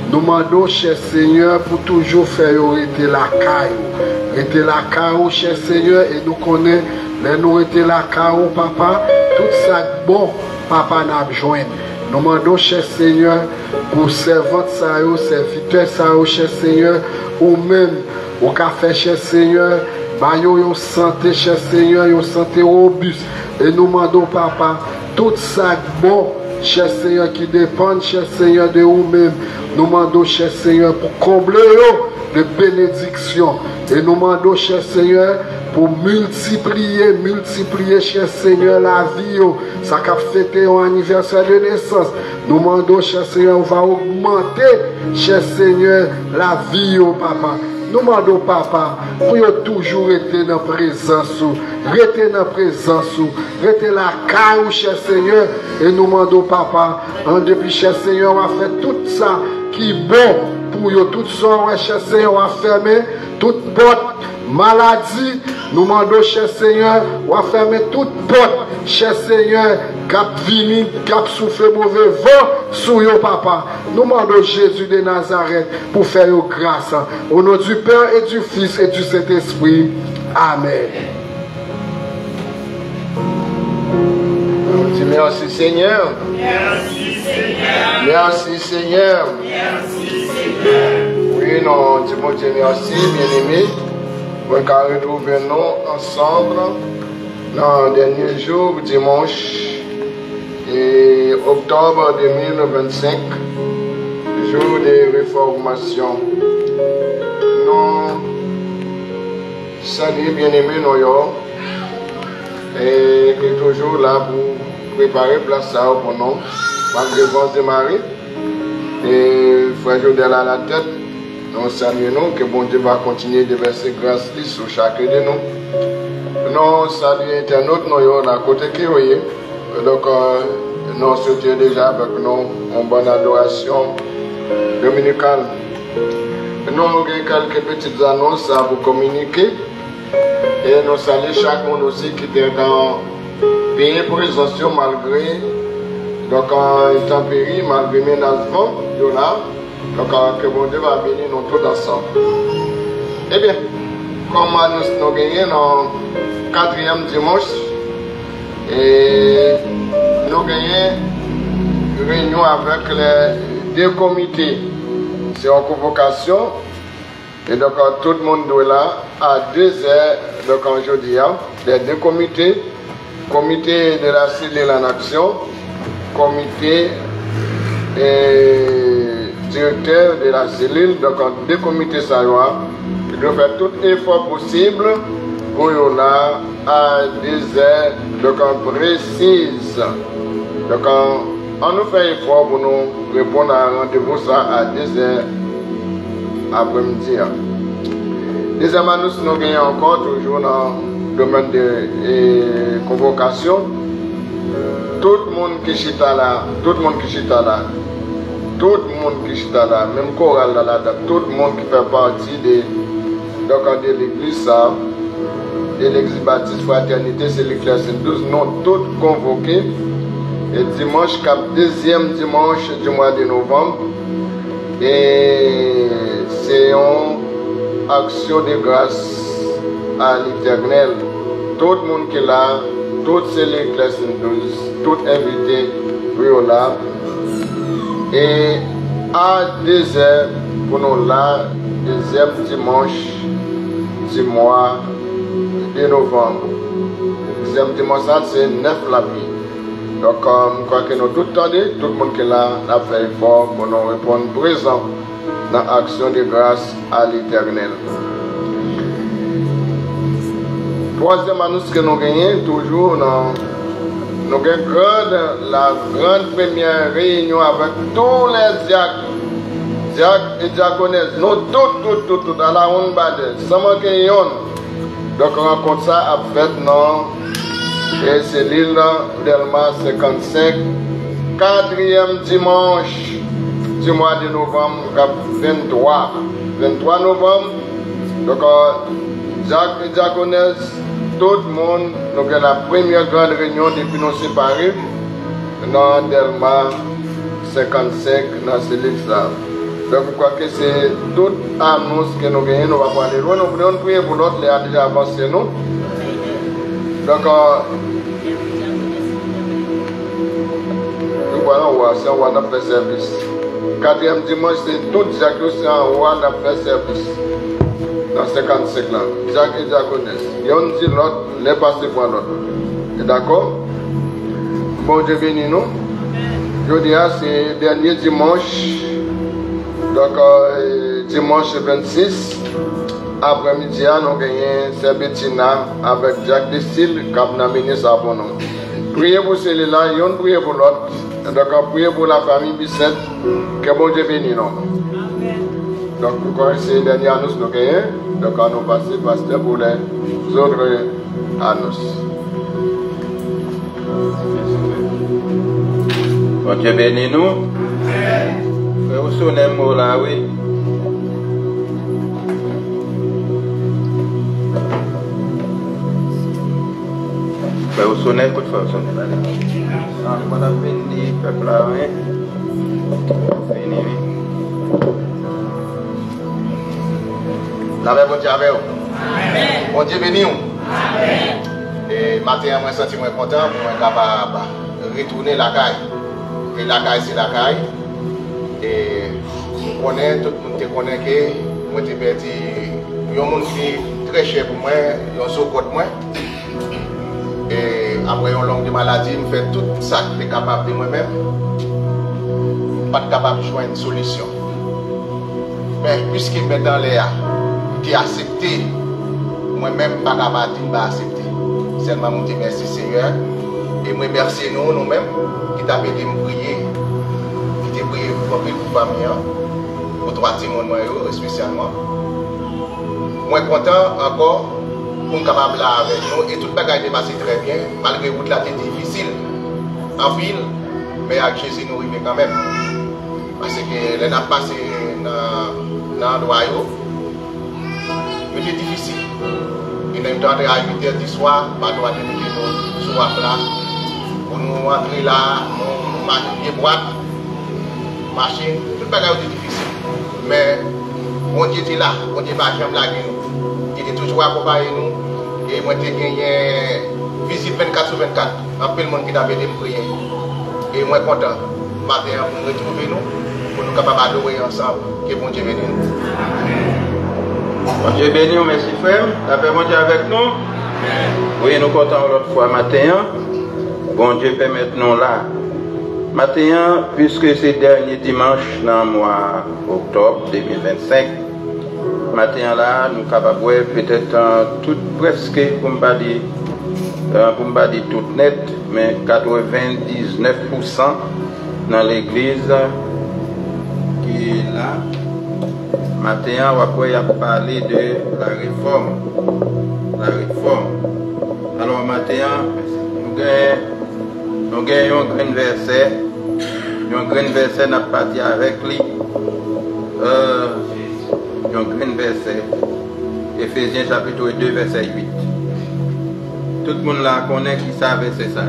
Nous demandons, cher Seigneur, pour toujours faire arrêter la caille. Arrêter la caille, cher Seigneur, et nous connaissons. Mais nous étions là, car papa, tout ça bon, papa n'a besoin. Nous demandons, cher Seigneur, pour servantes, serviteurs, cher Seigneur, ou même au café, cher Seigneur, une santé, cher Seigneur, une santé robuste. Et nous demandons, papa, tout ça bon, cher Seigneur, qui dépend, cher Seigneur, de vous-même. Nous demandons, cher Seigneur, pour combler de bénédictions. Et nous demandons, cher Seigneur, pour multiplier, cher Seigneur, la vie. Ça a fêté un anniversaire de naissance. Nous demandons, cher Seigneur, on va augmenter, cher Seigneur, la vie, papa. Nous demandons, papa, pour toujours être dans la présence, rester dans la présence, rester la caille, cher Seigneur. Et nous demandons, papa, en depuis, cher Seigneur, on va faire tout ça qui est bon pour eux. Tout ça, cher Seigneur, on va fermer toute porte, maladie. Nous demandons, cher Seigneur, on va fermer toute porte, cher Seigneur, cap vini, cap souffle mauvais vent sur yo papa. Nous demandons Jésus de Nazareth pour faire grâce. Au nom du Père et du Fils et du Saint-Esprit. Amen. On dit merci Seigneur. Merci Seigneur. Merci Seigneur. Merci Seigneur. Oui, non, dis-moi Dieu merci, bien-aimé. On va retrouver nous ensemble dans le dernier jour, dimanche, et octobre 2025, jour de réformation. Nous saluons bien-aimés nous et toujours là pour préparer place pour nous, malgré le de Marie. Et frère Jodel à la tête, nous saluons que bon Dieu va continuer de verser grâce sur chacun de nous. Nous saluons internautes, nous à côté qui voyez. Donc, nous souhaitons déjà avec nous une bonne adoration dominicale. Nous avons quelques petites annonces à vous communiquer. Et nous saluons chaque monde aussi qui était dans le pays présent malgré donc intempéries, malgré ménagement, donc que bon Dieu va bénir nous tous ensemble. Eh bien, comme nous avons gagné dans le 4e dimanche, et nous avons gagné une réunion avec les deux comités. C'est en convocation. Et donc tout le monde est là à 2 heures, donc aujourd'hui, les deux comités, comité de la cellule en action, comité et directeur de la cellule, donc deux comités saillants, ils doivent faire tout effort possible pour y là à 2 heures, donc précise. Donc on nous fait effort pour nous répondre à un rendez-vous ça à 2 heures après-midi. Deuxième annonce, nous gagnons encore toujours dans le domaine de convocation. Tout le monde qui chita là, tout le monde qui chita là, tout le monde qui chita là, même chorale là, tout le monde qui fait partie de l'église, de l'église baptiste fraternité, c'est l'église 12, nous tous convoqués. Et dimanche, 2e dimanche du mois de novembre, et c'est une action de grâce à l'Éternel. Tout le monde qui est là, toutes ces l'église 12, tout invité pour là. Et à 2 heures, pour nous là, 2e dimanche du mois de novembre. 2e dimanche, c'est 9 la vie. Donc, je crois que nous tout attendons, tout le monde qui est là, a fait effort pour nous répondre présent dans l'action de grâce à l'Éternel. 3e annonce que nous gagnons, toujours nous avons la grande première réunion avec tous les diacres et diaconesses. Nous tous dans la ronde bade, sans manquer yon. Donc, on rencontre ça à fait dans et c'est l'île Delma 55, 4e dimanche du mois de novembre, 23 novembre. Donc, Jacques et Diaconesse, tout le monde, nous avons la première grande réunion depuis nous séparés dans Delma 55, dans cette île-là. Donc, je crois que c'est toute annonce que nous gagnons, nous allons parler loin. Nous voulons prier pour l'autre, les a déjà avancé nous. Donc, voilà, c'est un roi d'après service. 4e dimanche, c'est tout Jacques, c'est un roi d'après service. Dans 55 là, Jacques et Diaconesse. Et on dit l'autre, les passés pour l'autre. D'accord? Bon Dieu bénis nous. Je dis, c'est dernier dimanche. Donc, dimanche 26. après-midi, nous avons Sœur Bettina avec Jacques Destil qui a amené ça pour nous. Priez pour celle-là, et on prie pour l'autre. Donc, priez pour la famille Bissette, que bon Dieu bénisse nous. Donc, pour commencer les dernières annonces, nous gagnons. Donc, nous passons pasteur pour les autres annonces. Bon Dieu bénisse nous. Vous sonnez un mot là, oui. Vous sonnez, coup de force, sonnez là. On a fini, peuple là, oui. Fini, oui. La paix, bon Dieu avec vous. Bon Dieu béni vous. Et matin, je me sens content pour être capable de retourner la caille. Et la caille, c'est la caille. Et je connais, tout le monde connaît que moi, je perdu un monde qui est très cher pour moi, un saut contre moi. Et après une longue maladie, je fais tout ça que je suis capable de moi-même. Pas capable de joindre une solution. Mais puisqu'il met dans l'air, qui accepté, moi-même, pas capable de accepter. Seulement, je dis merci Seigneur. Et moi, merci nous-mêmes, qui t'a aidé à me prier. Qui t'a prié pour la famille, pour trois témoins, spécialement. Moi, content encore pour capable là avec nous. Et tout le bagage est passé très bien, malgré que la tête difficile, en ville, mais avec Jésus, nous arrivons quand même. Parce que les n'a passé dans le royaume. C'était difficile. Et nous sommes à 8h du soir, pas droit de nous sur la place. Pour nous entrer là, nous marcher boîte, machine, tout le bagage était difficile. Mais mon Dieu était là, mon Dieu va jamais laguer nous. Il était toujours accompagné nous. Et moi j'ai gagné visite 24 sur 24. Un peu le monde qui avait des prières. Et moi content. Matin pour nous retrouver nous, pour nous capables d'adorer ensemble. Que bon Dieu bénisse nous. Bon Dieu béni, merci frère. La paix, bon Dieu avec nous. Oui, nous comptons l'autre fois matin. Bon Dieu permette nous là. Matin, puisque c'est le dernier dimanche dans le mois octobre 2025, matin là, nous sommes capables peut-être tout presque, pour ne pas dire tout net, mais 99% dans l'église qui est là. Matin, on va parler de la réforme. La réforme. Alors, matin, nous gagnons un grand verset. Un grand verset n'a pas dit avec lui. Un grand verset. Éphésiens chapitre 2, verset 8. Tout le monde là connaît qui savait c'est ça.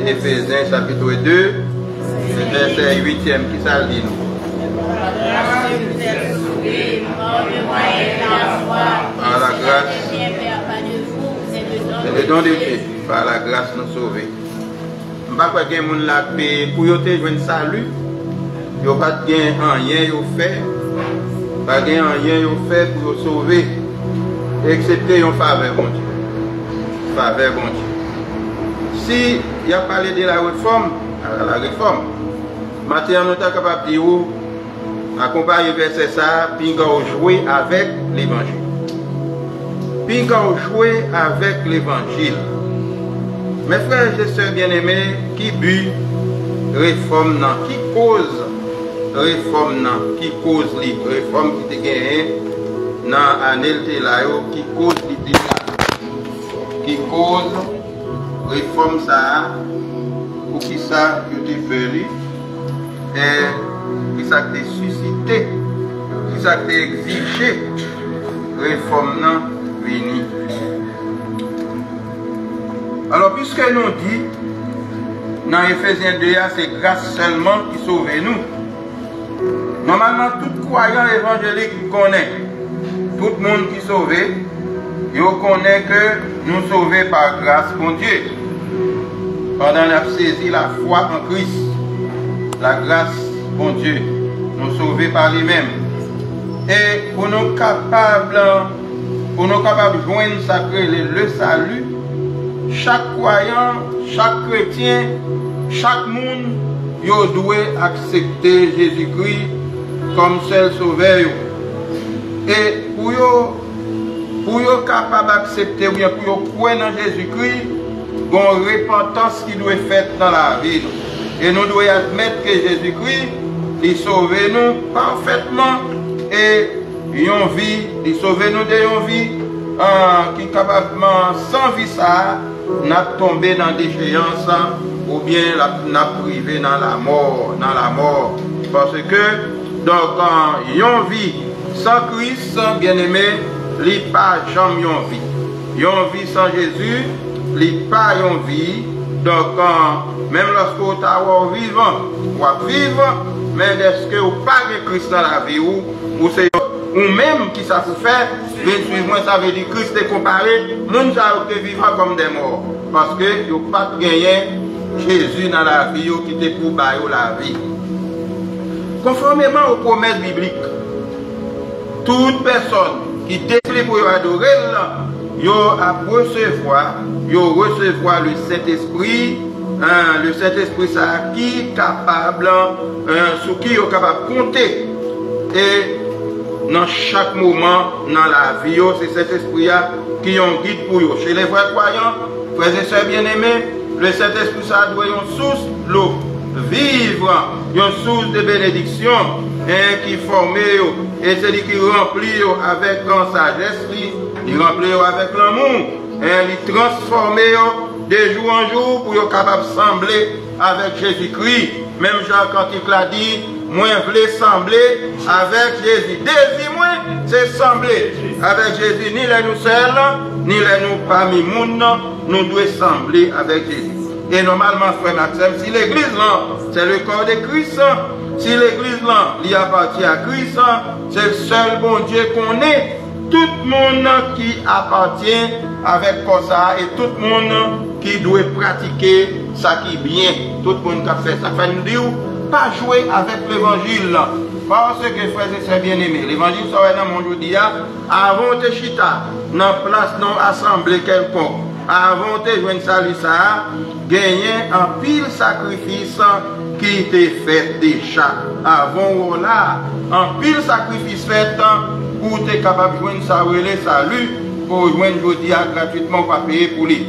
Éphésiens chapitre 2, verset 8e, qui ça dit nous? Par la grâce, c'est le don de Dieu. Par la grâce, nous sauver. Je ne sais pas si vous avez pour vous jouer un salut. Vous n'avez pas rien fait. Pas rien fait pour vous sauver. Excepté une faveur, bon Dieu. Faveur, bon Dieu. Si il y a parlé de la réforme, maintenant nous sommes capables de dire accompagner verset ça, puis nous jouer avec l'évangile. Puis nous jouer avec l'évangile. Mes frères et sœurs bien-aimés, qui but réforme, qui cause réforme, qui cause réforme qui te gagne dans l'année qui cause qui cause réforme ça, pour qui ça que tu fais, et qui ça que tu suscité, qui ça que tu exigé, réforme non venir. Alors, puisque nous dit, dans Ephésiens 2, c'est grâce seulement qui sauve nous. Normalement, tout croyant évangélique connaît, tout le monde qui sauve, il connaît que nous sauvons par grâce pour Dieu. Pendant la saisi la foi en Christ, la grâce pour Dieu, nous sauver par lui-même. Et pour nous capables de joindre sacré le salut, chaque croyant, chaque chrétien, chaque monde, doit accepter Jésus-Christ comme seul sauveur. Et pour yo capable d'accepter, ou bien pour yo croire dans Jésus-Christ, une repentance qui doit être faite dans la vie. Et nous devons admettre que Jésus-Christ, il sauve nous parfaitement et une vie, il sauve nous de une vie qui est capable, sans vie ça, n'a tombé dans la déchéance ou bien n'a privé dans la mort. Parce que, donc, une vie sans Christ, bien aimé, il n'y a pas jamais une vie. Une vie sans Jésus, il n'y a pas une vie. Donc, même lorsque vous êtes vivant, vous vivre, mais est-ce que vous n'avez pas de Christ dans la vie ou c'est ou même qui ça vous fait, suivre ça veut dire Christ est comparé, nous avons vivre comme des morts. Parce que vous n'avez pas gagné Jésus dans la vie qui était pour la vie. Conformément aux promesses bibliques, toute personne qui décide pour adorer, il va recevoir le Saint-Esprit, le Saint-Esprit qui est capable, sur qui il est capable de compter. Et dans chaque moment dans la vie, c'est cet esprit qui est un guide pour eux. Chez les vrais croyants, frères et sœurs bien-aimés, le Saint-Esprit doit être une source de vivre, une source de bénédiction qui forme et c'est lui qui remplit avec la sagesse, il remplit avec l'amour, il transforme de jour en jour pour être capable de sembler avec Jésus-Christ. Même Jean quand il l'a dit, moi je voulais sembler avec Jésus. Désir-moi, c'est sembler avec Jésus. Ni les nous seuls, ni les nous parmi monde, nous devons sembler avec Jésus. Et normalement, frère Maxime, si l'église là, c'est le corps de Christ, si l'église là, il appartient à Christ, c'est le seul bon Dieu qu'on est. Tout le monde qui appartient avec quoi ça et tout le monde qui doit pratiquer ça qui est bien. Tout le monde qui a fait ça. Fait nous dire, pas jouer avec l'évangile. Parce que, frères et sœurs bien-aimés, l'évangile sera dans mon jour avant de chita, dans place, dans assemblée quelconque, avant de joindre salut ça, gagner un pile sacrifice qui était fait déjà. Avant là, un pile sacrifice fait pour être capable de joindre ça, salut, pour joindre aujourd'hui gratuitement, pas payer pour lui.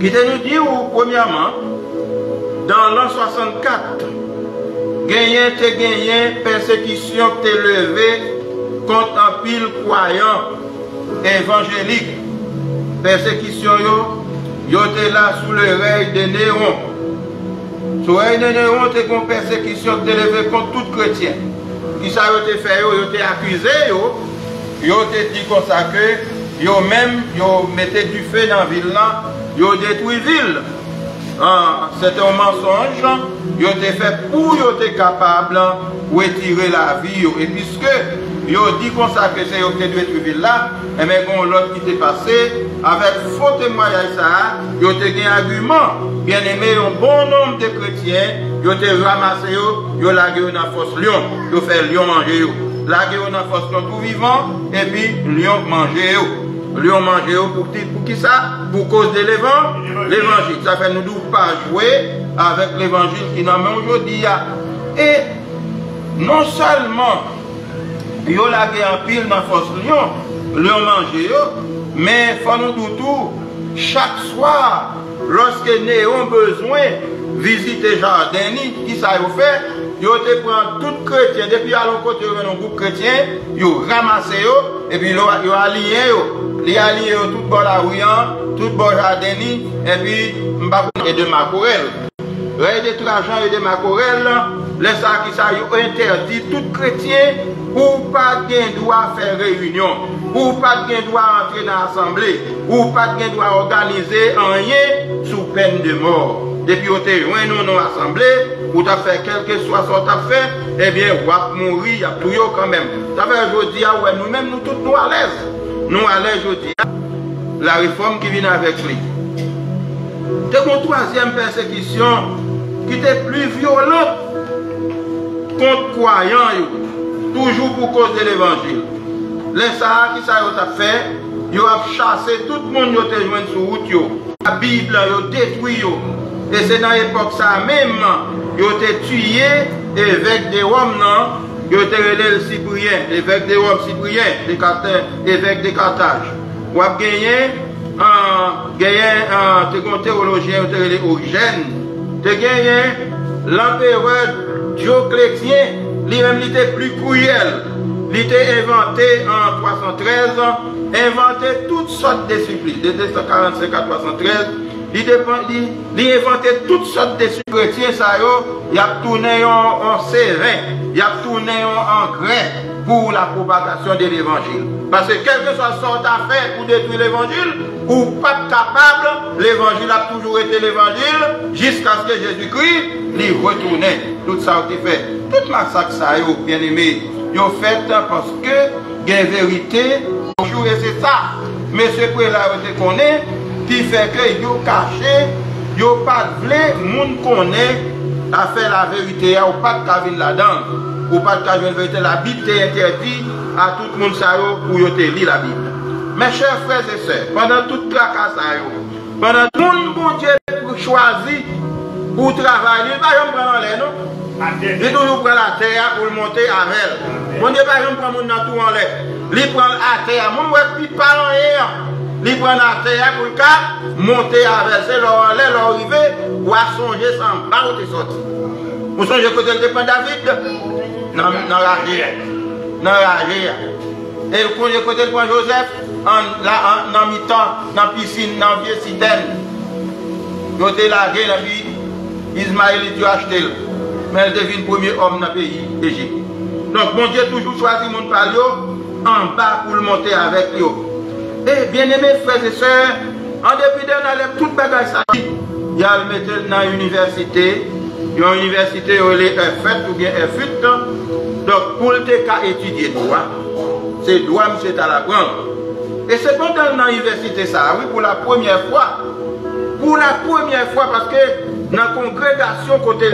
Qui te nous dit, premièrement, dans l'an 64, gagné, persécution te levée contre un pile croyant évangélique. Persécution yo te là sous le règne de Néron. Sous le règne de Néron, te une persécution te levée contre tout chrétien. Qui ça yo te fait yo te accusé yo te dit comme ça que yo même yo mettait du feu dans la ville là, yo détruit ville. C'est un mensonge, ils ont été fait pour être capable de retirer la vie. Et puisque ils ont dit comme ça que c'est eux qui doivent être là, et bien l'autre qui s'est passé, avec faux témoignage, ils ont été un argument. Bien aimé, un bon nombre de chrétiens, ils ont été ramassés, ils ont lagué dans la fosse lion, ils ont fait lion manger. Lagué dans la fosse lion tout vivant, et puis lion manger. Lion manger pour qui ça? Pour cause de l'évangile. Ça fait nous pas jouer avec l'évangile qui nous met aujourd'hui. Et non seulement il y a un pile dans la force lion manger, mais il faut nous tout chaque soir, lorsque nous avons besoin de visiter le jardin, qui ça fait? Ils ont pris tout chrétien, depuis à l'autre côté, un groupe chrétien, ils ont ramassé, et puis ils ont allié. Les alliés tout bon la rue, tout bon jardin, et puis et de Macorel. Règle de l'argent et de Macorel, les ça qui ça interdit tout chrétien ou pas de droit faire réunion, ou pas de droit entrer dans l'assemblée, ou pas de droit organiser rien sous peine de mort. Depuis que tu es joint dans l'assemblée, ou tu as fait quelque chose que tu as fait, eh bien, tu vas mourir, il y a tout quand même. Ça veut dire que nous-mêmes, nous tous nous à l'aise. Nous allons aujourd'hui la réforme qui vient avec lui. C'est une troisième persécution qui était plus violente contre croyants, toujours pour cause de l'évangile. Les Sahara qui ça a fait, ils ont chassé tout le monde qui était joint sur route. La Bible a détruit. Et c'est dans l'époque ça même, ils ont été tués avec des hommes, Yo te relé le Cyprien, évêque de Rome Cyprien, évêque de Carthage. Ou a gagné un théologien, te relé Origène. Te gagné l'empereur Dioclétien, lui-même il était plus cruel. Il était inventé en 313, inventé toutes sortes de supplices, de 245 à 313. Il inventé toutes sortes de chrétiens, ça y a tourné en sérin, il a tourné en grain pour la propagation de l'évangile. Parce que quel que soit ce à faire pour détruire l'évangile, ou pas capable, l'évangile a toujours été l'évangile, jusqu'à ce que Jésus-Christ l'y retourne. Tout ça qui fait. Tout massacre ça, bien aimé, ils ont fait parce que il y a une vérité, et c'est ça. Mais ce prélat qu'on connaît, qui fait que yo caché, yo pas voulu moun connaît à faire la vérité, ou pas de cavine là-dedans, ou pas de cavine la vérité. La Bible est interdite à tout le monde pour yo te lire la Bible. Mes chers frères et sœurs, pendant toute tracas pendant tout le monde bon Dieu choisi pour travailler, il va jamais prendre l'air, non? Il toujours prend la terre pour le monter avec elle. Bon Dieu va jamais prendre mon tout en l'air. Il prend la terre, mon ouais pas rien. Il prend la terre pour le cas, monter avec elle, leur arriver, ou à songer sans pas où tu sorti. Vous songez que tu dépend David? Non, la rage. Et vous songez que tu prends Joseph, dans mi-temps, dans la piscine, dans la vieille citerne. Vous avez largué la vie, Ismaël, il a acheté. Mais elle devient le premier homme dans le pays d'Égypte. Donc, mon Dieu toujours choisi mon palio en bas pour le monter avec lui. Et bien aimés frères et sœurs, en dépit d'un enlève toute bagage ça, il y a le mettre dans l'université, il y a une université où elle est faite ou bien elle fut. Donc pour le cas étudier droit, c'est droit monsieur à la grande. Et c'est pendant dans l'université ça, oui, pour la première fois. Pour la première fois, parce que dans la congrégation côté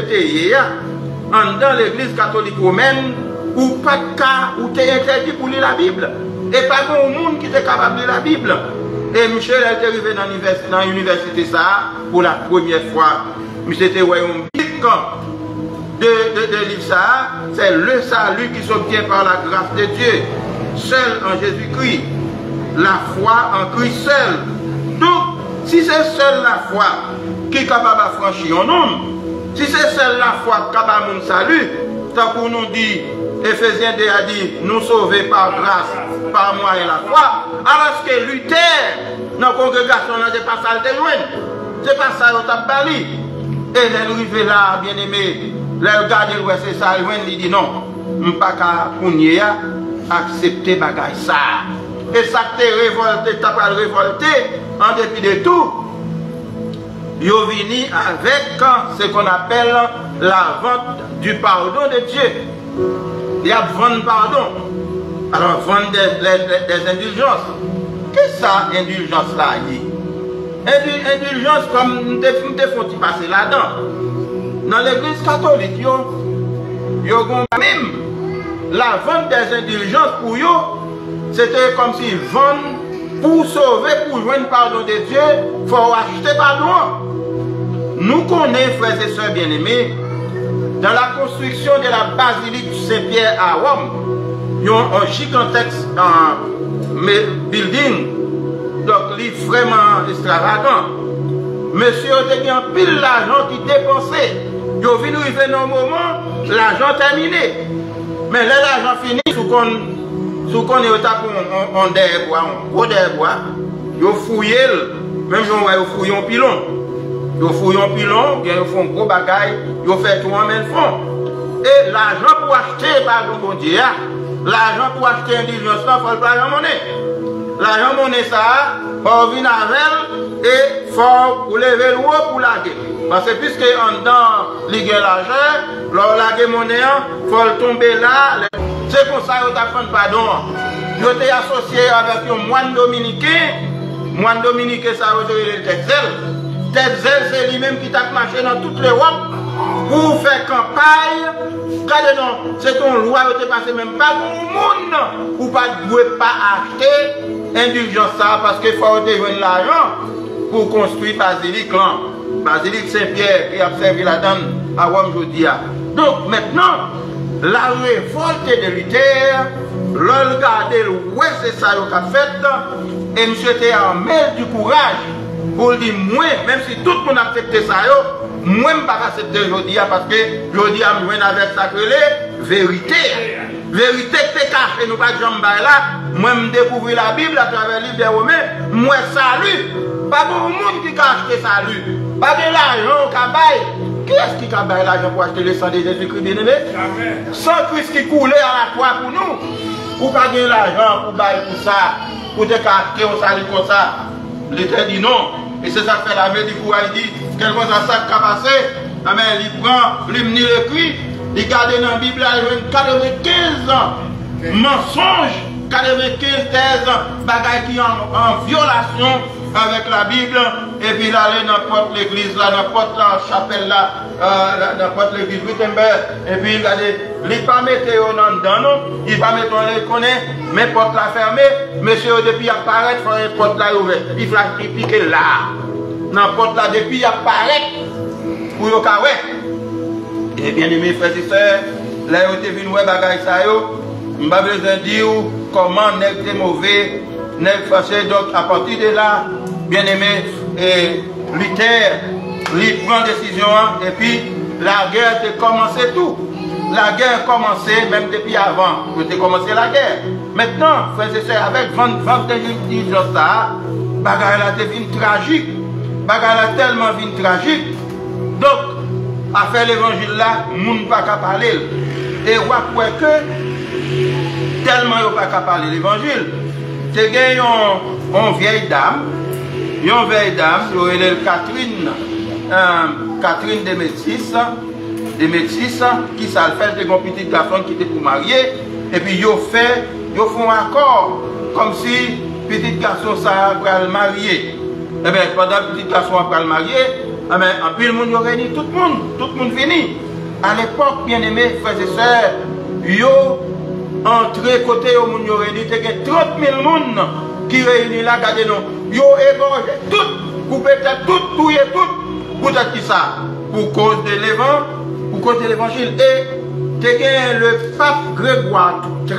dans l'église catholique romaine, ou pas de cas où tu es interdit pour lire la Bible. Et pas bon monde qui était capable de lire la Bible. Et Michel est arrivé dans l'université ça pour la première fois. Michel était royaume de lire ça. C'est le salut qui s'obtient par la grâce de Dieu. Seul en Jésus-Christ. La foi en Christ seul. Donc, si c'est seule la foi qui est capable de franchir un homme, si c'est seule la foi qui est capable de salut, tant qu'on nous dit, Éphésiens 2 a dit, nous sauvés par grâce, par moyen de la foi, alors que Luther, dans la congrégation, c'est pas ça le loin. C'est pas ça le tape bali. Et l'arrivée là, bien aimé, là, regardez le c'est ça, il dit non, je ne peux pas accepter bagay ça. Et ça t'est révolté, t'as pas révolté, en dépit de tout, ils sont venus avec ce qu'on appelle la vente du pardon de Dieu. Il y a vendre pardon. Alors, vendre des indulgences. Qu'est-ce que ça, indulgence là? Indulgence, comme nous devons passer là-dedans. Dans l'église catholique, ils ont même la vente des indulgences pour eux, c'était comme si vendre pour sauver, pour joindre pardon de Dieu, il faut acheter pardon. Nous connaissons, frères et sœurs bien-aimés, dans la construction de la basilique du Saint-Pierre à Rome, il y a un gigantesque building, donc il est vraiment extravagant. Monsieur a bien pile l'argent qui dépensait. Il est venu arriver dans un moment, l'argent terminé. Mais là, l'argent fini, sous qu'on est au tapon, on derbois, on gros derbois, il a fouillé, même si on fouillé un pilon. Ils fouillent un pilon, ils font un gros bagaille, ils font tout en même fond. Et l'argent pour acheter, par exemple, Dieu, l'argent pour acheter un diligence, il faut le l'argent monnaie. L'argent monnaie, ça, il faut venir avec et il faut lever le haut pour laguer. Parce que puisque en dedans, il y a l'argent, leur laguer monnaie, il faut le tomber là. C'est pour ça qu'ils ont pardon. Ils ont été associés avec un moine dominicain. Moine dominicain, ça a été le Tetzel. Tetzel, c'est lui-même qui t'a marché dans toute l'Europe pour faire campagne. C'est ton loi qui est passé même pas au monde pour ne pas acheter indulgence ça parce qu'il faut déjouer l'argent pour construire basilique là. Basilique Saint-Pierre qui a servi la donne à Rome aujourd'hui. Donc maintenant, la révolte de Luther, le regarder, ouais, c'est ça qu'il a fait, et monsieur était en mêle du courage pour dire, moi, même si tout le monde a accepté ça, moi, je ne peux pas accepter aujourd'hui parce que je dis à moi avec ça que les vérité. Vérité que tu caché, nous pas de jambes là. Moi, je découvre la Bible à travers le livre des Romains. Moi, salut. Pas beaucoup de monde qui cache que salut. Pas de l'argent qui baille. Qui est-ce qui a baillé l'argent pour acheter le sang de Jésus-Christ bien-aimé? Sans Christ qui coulait à la croix pour nous. Ou pas de l'argent pour bailler pour ça. Pour te acheter au salut comme ça. L'État dit non. Et c'est ça que fait la main du courage. Il dit, quelque chose à ça qui a passé. Amen. Il prend, il me l'écrit. Il garde dans la Bible, il y a 95 ans. Mensonge, 95 thèses, bagaille qui sont en violation avec la Bible. Et puis là, n'importe l'église, là, n'importe la chapelle, là, n'importe l'église Wittenberg. Et puis il a dit, il ne va pas mettre dedans, non. Il va mettre on les connaît, mais porte la fermée. Monsieur, depuis apparaît, il faut une porte là ouverte. Il faut piquer là. N'importe là, depuis apparaît, pour le cas, ouais. Et bien aimés frères et sœurs, là où tu es venu voir bagaille ça, je n'ai pas besoin de dire comment n'est pas mauvais, n'est pas fâché. Donc à partir de là, bien aimé, Luther, il prend décision et puis la guerre a commencé tout. La guerre a commencé même depuis avant, que tu as commencé la guerre. Maintenant, frères et sœurs, avec 21 jours ça, bagaille là devient tragique. Bagaille là tellement devient tragique. Donc, à faire l'évangile là, le monde ne peut pas parler. Et on voit que tellement il ne peut pas parler l'évangile. C'est qu'il y a une vieille dame, elle Catherine, Catherine de Métis, qui s'est fait de un petit garçon qui était pour marier. Et puis ils font un accord, comme si petit garçon ça va le marier. Et bien pendant que petit garçon va le marier, en plus, le monde a réuni tout le monde fini. À l'époque, bien aimés, frères et sœurs, yo entré côté au monde réuni, il y a 30 000 personnes qui réunissent là, regardez nous. Yo égorgé tout, coupé tête tout, touillé tout. Pour qui ça? Pour cause de l'évangile. Et il y a le pape Grégoire XIII.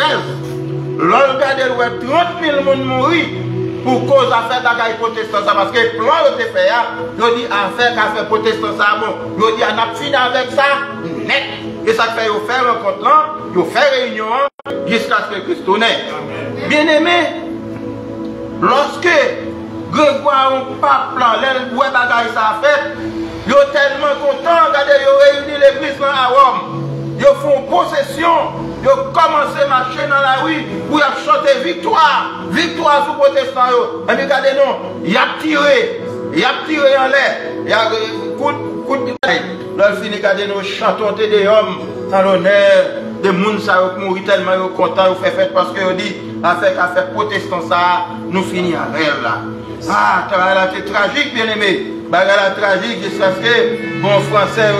L'on regarde 30 000 personnes mourir. Pour cause affaire d'agaï protestant ça parce que le plan de fait je dis affaire protestant ça bon je dis on a fini avec ça net et ça fait vous faire un compte là vous faire réunion jusqu'à ce que Christ naisse. Bien aimé, lorsque Grégoire un pape là les ouais bagaille ça fait yo tellement content regardez yo réuni l'église à Rome. Ils font possession, ils commencent à marcher dans la rue pour chanter victoire, victoire sur les protestants. Et regardez, non, il a tiré en l'air, il a coup de taille. Là, il finit, regardez, nous chantons des hommes en l'honneur des gens qui mourent tellement contents, ils font fête parce qu'ils disent, affaire protestant, ça, nous finissons avec elle là. Ah, c'est tragique, bien aimé. Bagala tragique, c'est parce que, bon français,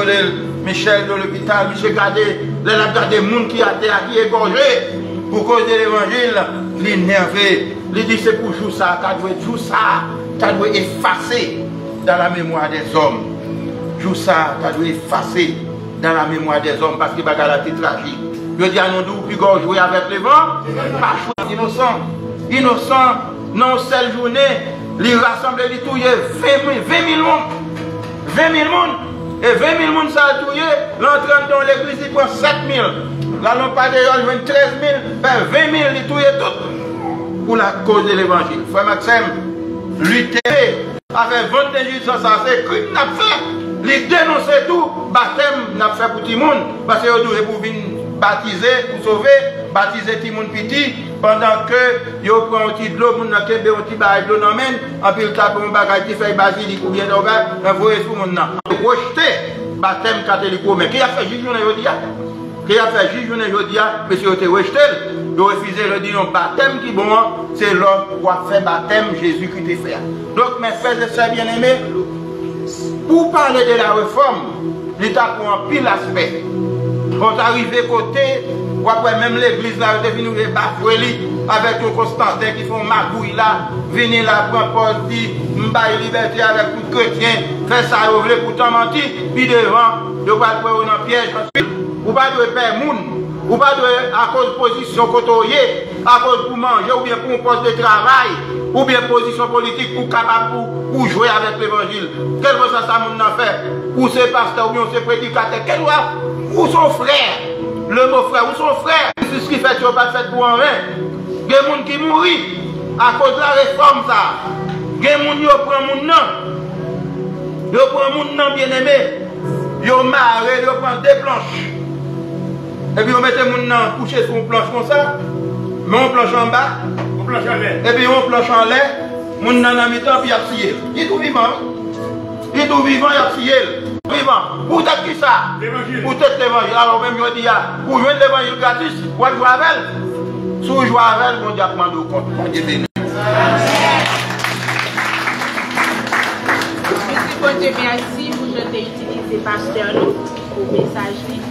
Michel de l'hôpital, Michel Gardé, les gens qui a été égorgés pour cause de l'évangile, l'énervé, il dit c'est pour jouer ça, ça doit effacer dans la mémoire des hommes. Jouer ça, ça doit effacer dans la mémoire des hommes parce que Bagala est tragique. Je dis à nous, plus qu'on jouer avec les vents, pas choix innocent, non, seule journée, il rassemble, il touille 20 000 monde. 20 000 monde. Et 20 000 personnes ça a touillé, l'entrée dans l'église il prend 7 000. Là, l'on parle de 13 000, 20 000 il touille tout pour la cause de l'évangile. Frère Maxime, Luther avec 21 jours, ça c'est crime n'a fait. Il dénonçait tout, baptême n'a fait pour tout le monde. Parce que vous pour venir baptiser, pour sauver, baptiser tout le monde petit, pendant que vous prenez un petit de l'eau, vous avez un petit bagage de l'eau dans la main, en plus vous avez un bagage qui fait basilic ou bien d'organe, vous voyez tout le monde. Rejeté baptême catholique romain. Qui a fait juge aujourd'hui? Qui a fait juge aujourd'hui? Monsieur, vous avez rejeté. Vous refusez le dire non, baptême qui bon, c'est l'homme qui a fait baptême, Jésus qui t'a fait. Donc, mes frères et sœurs bien-aimés, pour parler de la réforme, l'État pour un pile aspect. On est arrivé côté, même l'église là, on est venu bafouer avec le Constantin qui font magouille là, venir là, prendre Paul, dit, m'baille liberté avec tout chrétien, faire ça, vous voulez pourtant mentir, puis devant, vous ne pouvez pas prendre un piège, vous ne pouvez pas faire moun. Ou pas à cause de position côtoyée, à cause pour manger, ou bien pour un poste de travail, ou bien position politique pour capable pour jouer avec l'évangile. Quel que soit ça, mon fait, ou c'est pasteur, ou bien c'est prédicateur, quel soit, ou son frère, le mot frère, ou son frère, c'est ce qui fait que tu n'as pas fait pour un rien. Il y a des gens qui mourent à cause de la réforme, ça. Il y a des gens qui prennent mon nom. Ils prennent mon nom bien aimé. Ils marrent, ils prennent des planches. Et puis on mettait mon nom couché sur une planche comme ça. Mais on planche en bas. On planche en l'air. Et puis on planche en l'air. Mon nom en mi-temps, puis il a scié. Il est tout vivant. Il est tout vivant, il a scié. Vivant. Pour être qui ça? L'évangile. Pour être l'évangile. Alors même je dis, pour jouer l'évangile gratis, pour jouer avec. Si vous jouez avec, mon Dieu, demande au compte. Mon Dieu béni. Bon Dieu, merci pour je t'ai utilisé pasteur pour messagerie.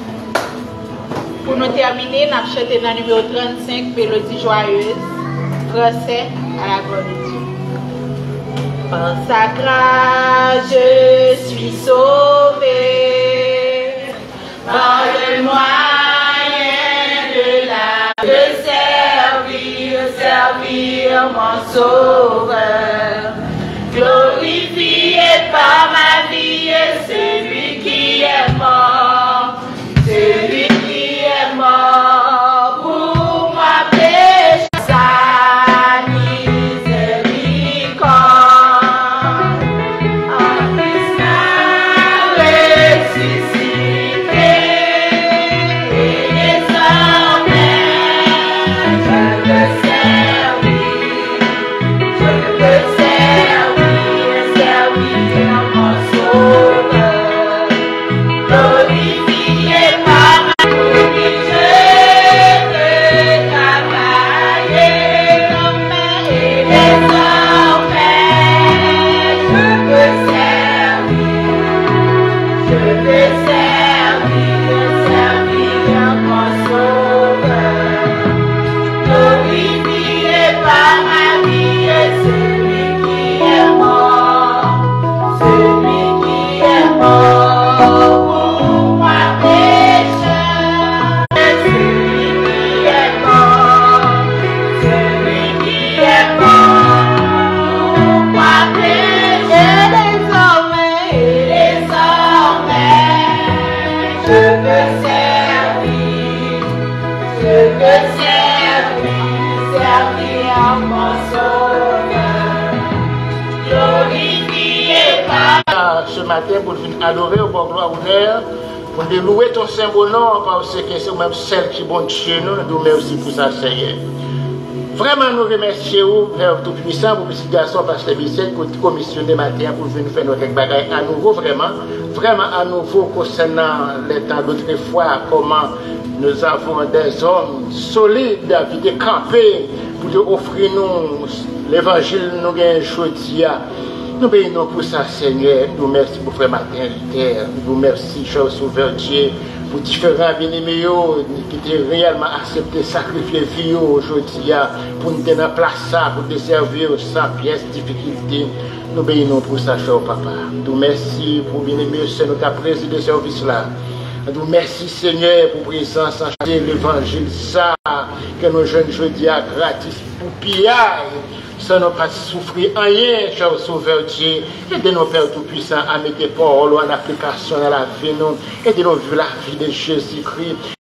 Pour nous terminer, nous avons chanté dans le numéro 35, Mélodie joyeuse, français à la gloire de Dieu. Par sa grâce, je suis sauvé, par le moyen de de servir mon sauveur. Glorifié par ma vie et celui qui est mort, celui qui est mort pour moi péché, sa miséricorde, en Christ ressuscité, et désormais je veux servir, je veux servir mon sauveur, glorifié par ma vie, je veux travailler et désormais je veux servir mon sauveur, glorifié par ma vie et celui qui est mort pour moi pécheur, celui qui est mort pour moi pécheur, désormais je veux servir mon sauveur, glorifié par Ce matin, pour venir adorer au bon gloire honneur, pour nous louer ton symbole nom, parce que c'est même celle qui est bonne chez nous, nous merci pour ça, Seigneur. Vraiment, nous remercions, Père Tout-Puissant, pour petit garçon, Pasteur Vicente, pour nous commissionner matin, pour venir faire notre bagaille à nouveau, vraiment à nouveau, concernant les temps d'autrefois, comment nous avons des hommes solides, à vie de camper, pour nous offrir nous l'évangile, nous gagnons aujourd'hui. Nous bénissons pour ça, Seigneur. Nous merci pour Frère Martin Luther. Nous merci, cher Sauveur Dieu, pour différents bien-aimés qui ont réellement accepté de sacrifier vie aujourd'hui pour nous donner place, pour nous servir sans pièce, difficulté. Nous bénissons pour ça, cher Papa. Nous merci pour bien-aimés, c'est notre président de service là. Nous merci, Seigneur, pour présence en l'évangile, ça, que nos jeunes jeudi gratis pour pillage. Sans nous pas souffrir rien, cher Sauveur Dieu, aidez-nous, Père Tout-Puissant, à mettre des paroles en application à la vie, nous, aidez-nous à vivre la vie de Jésus-Christ.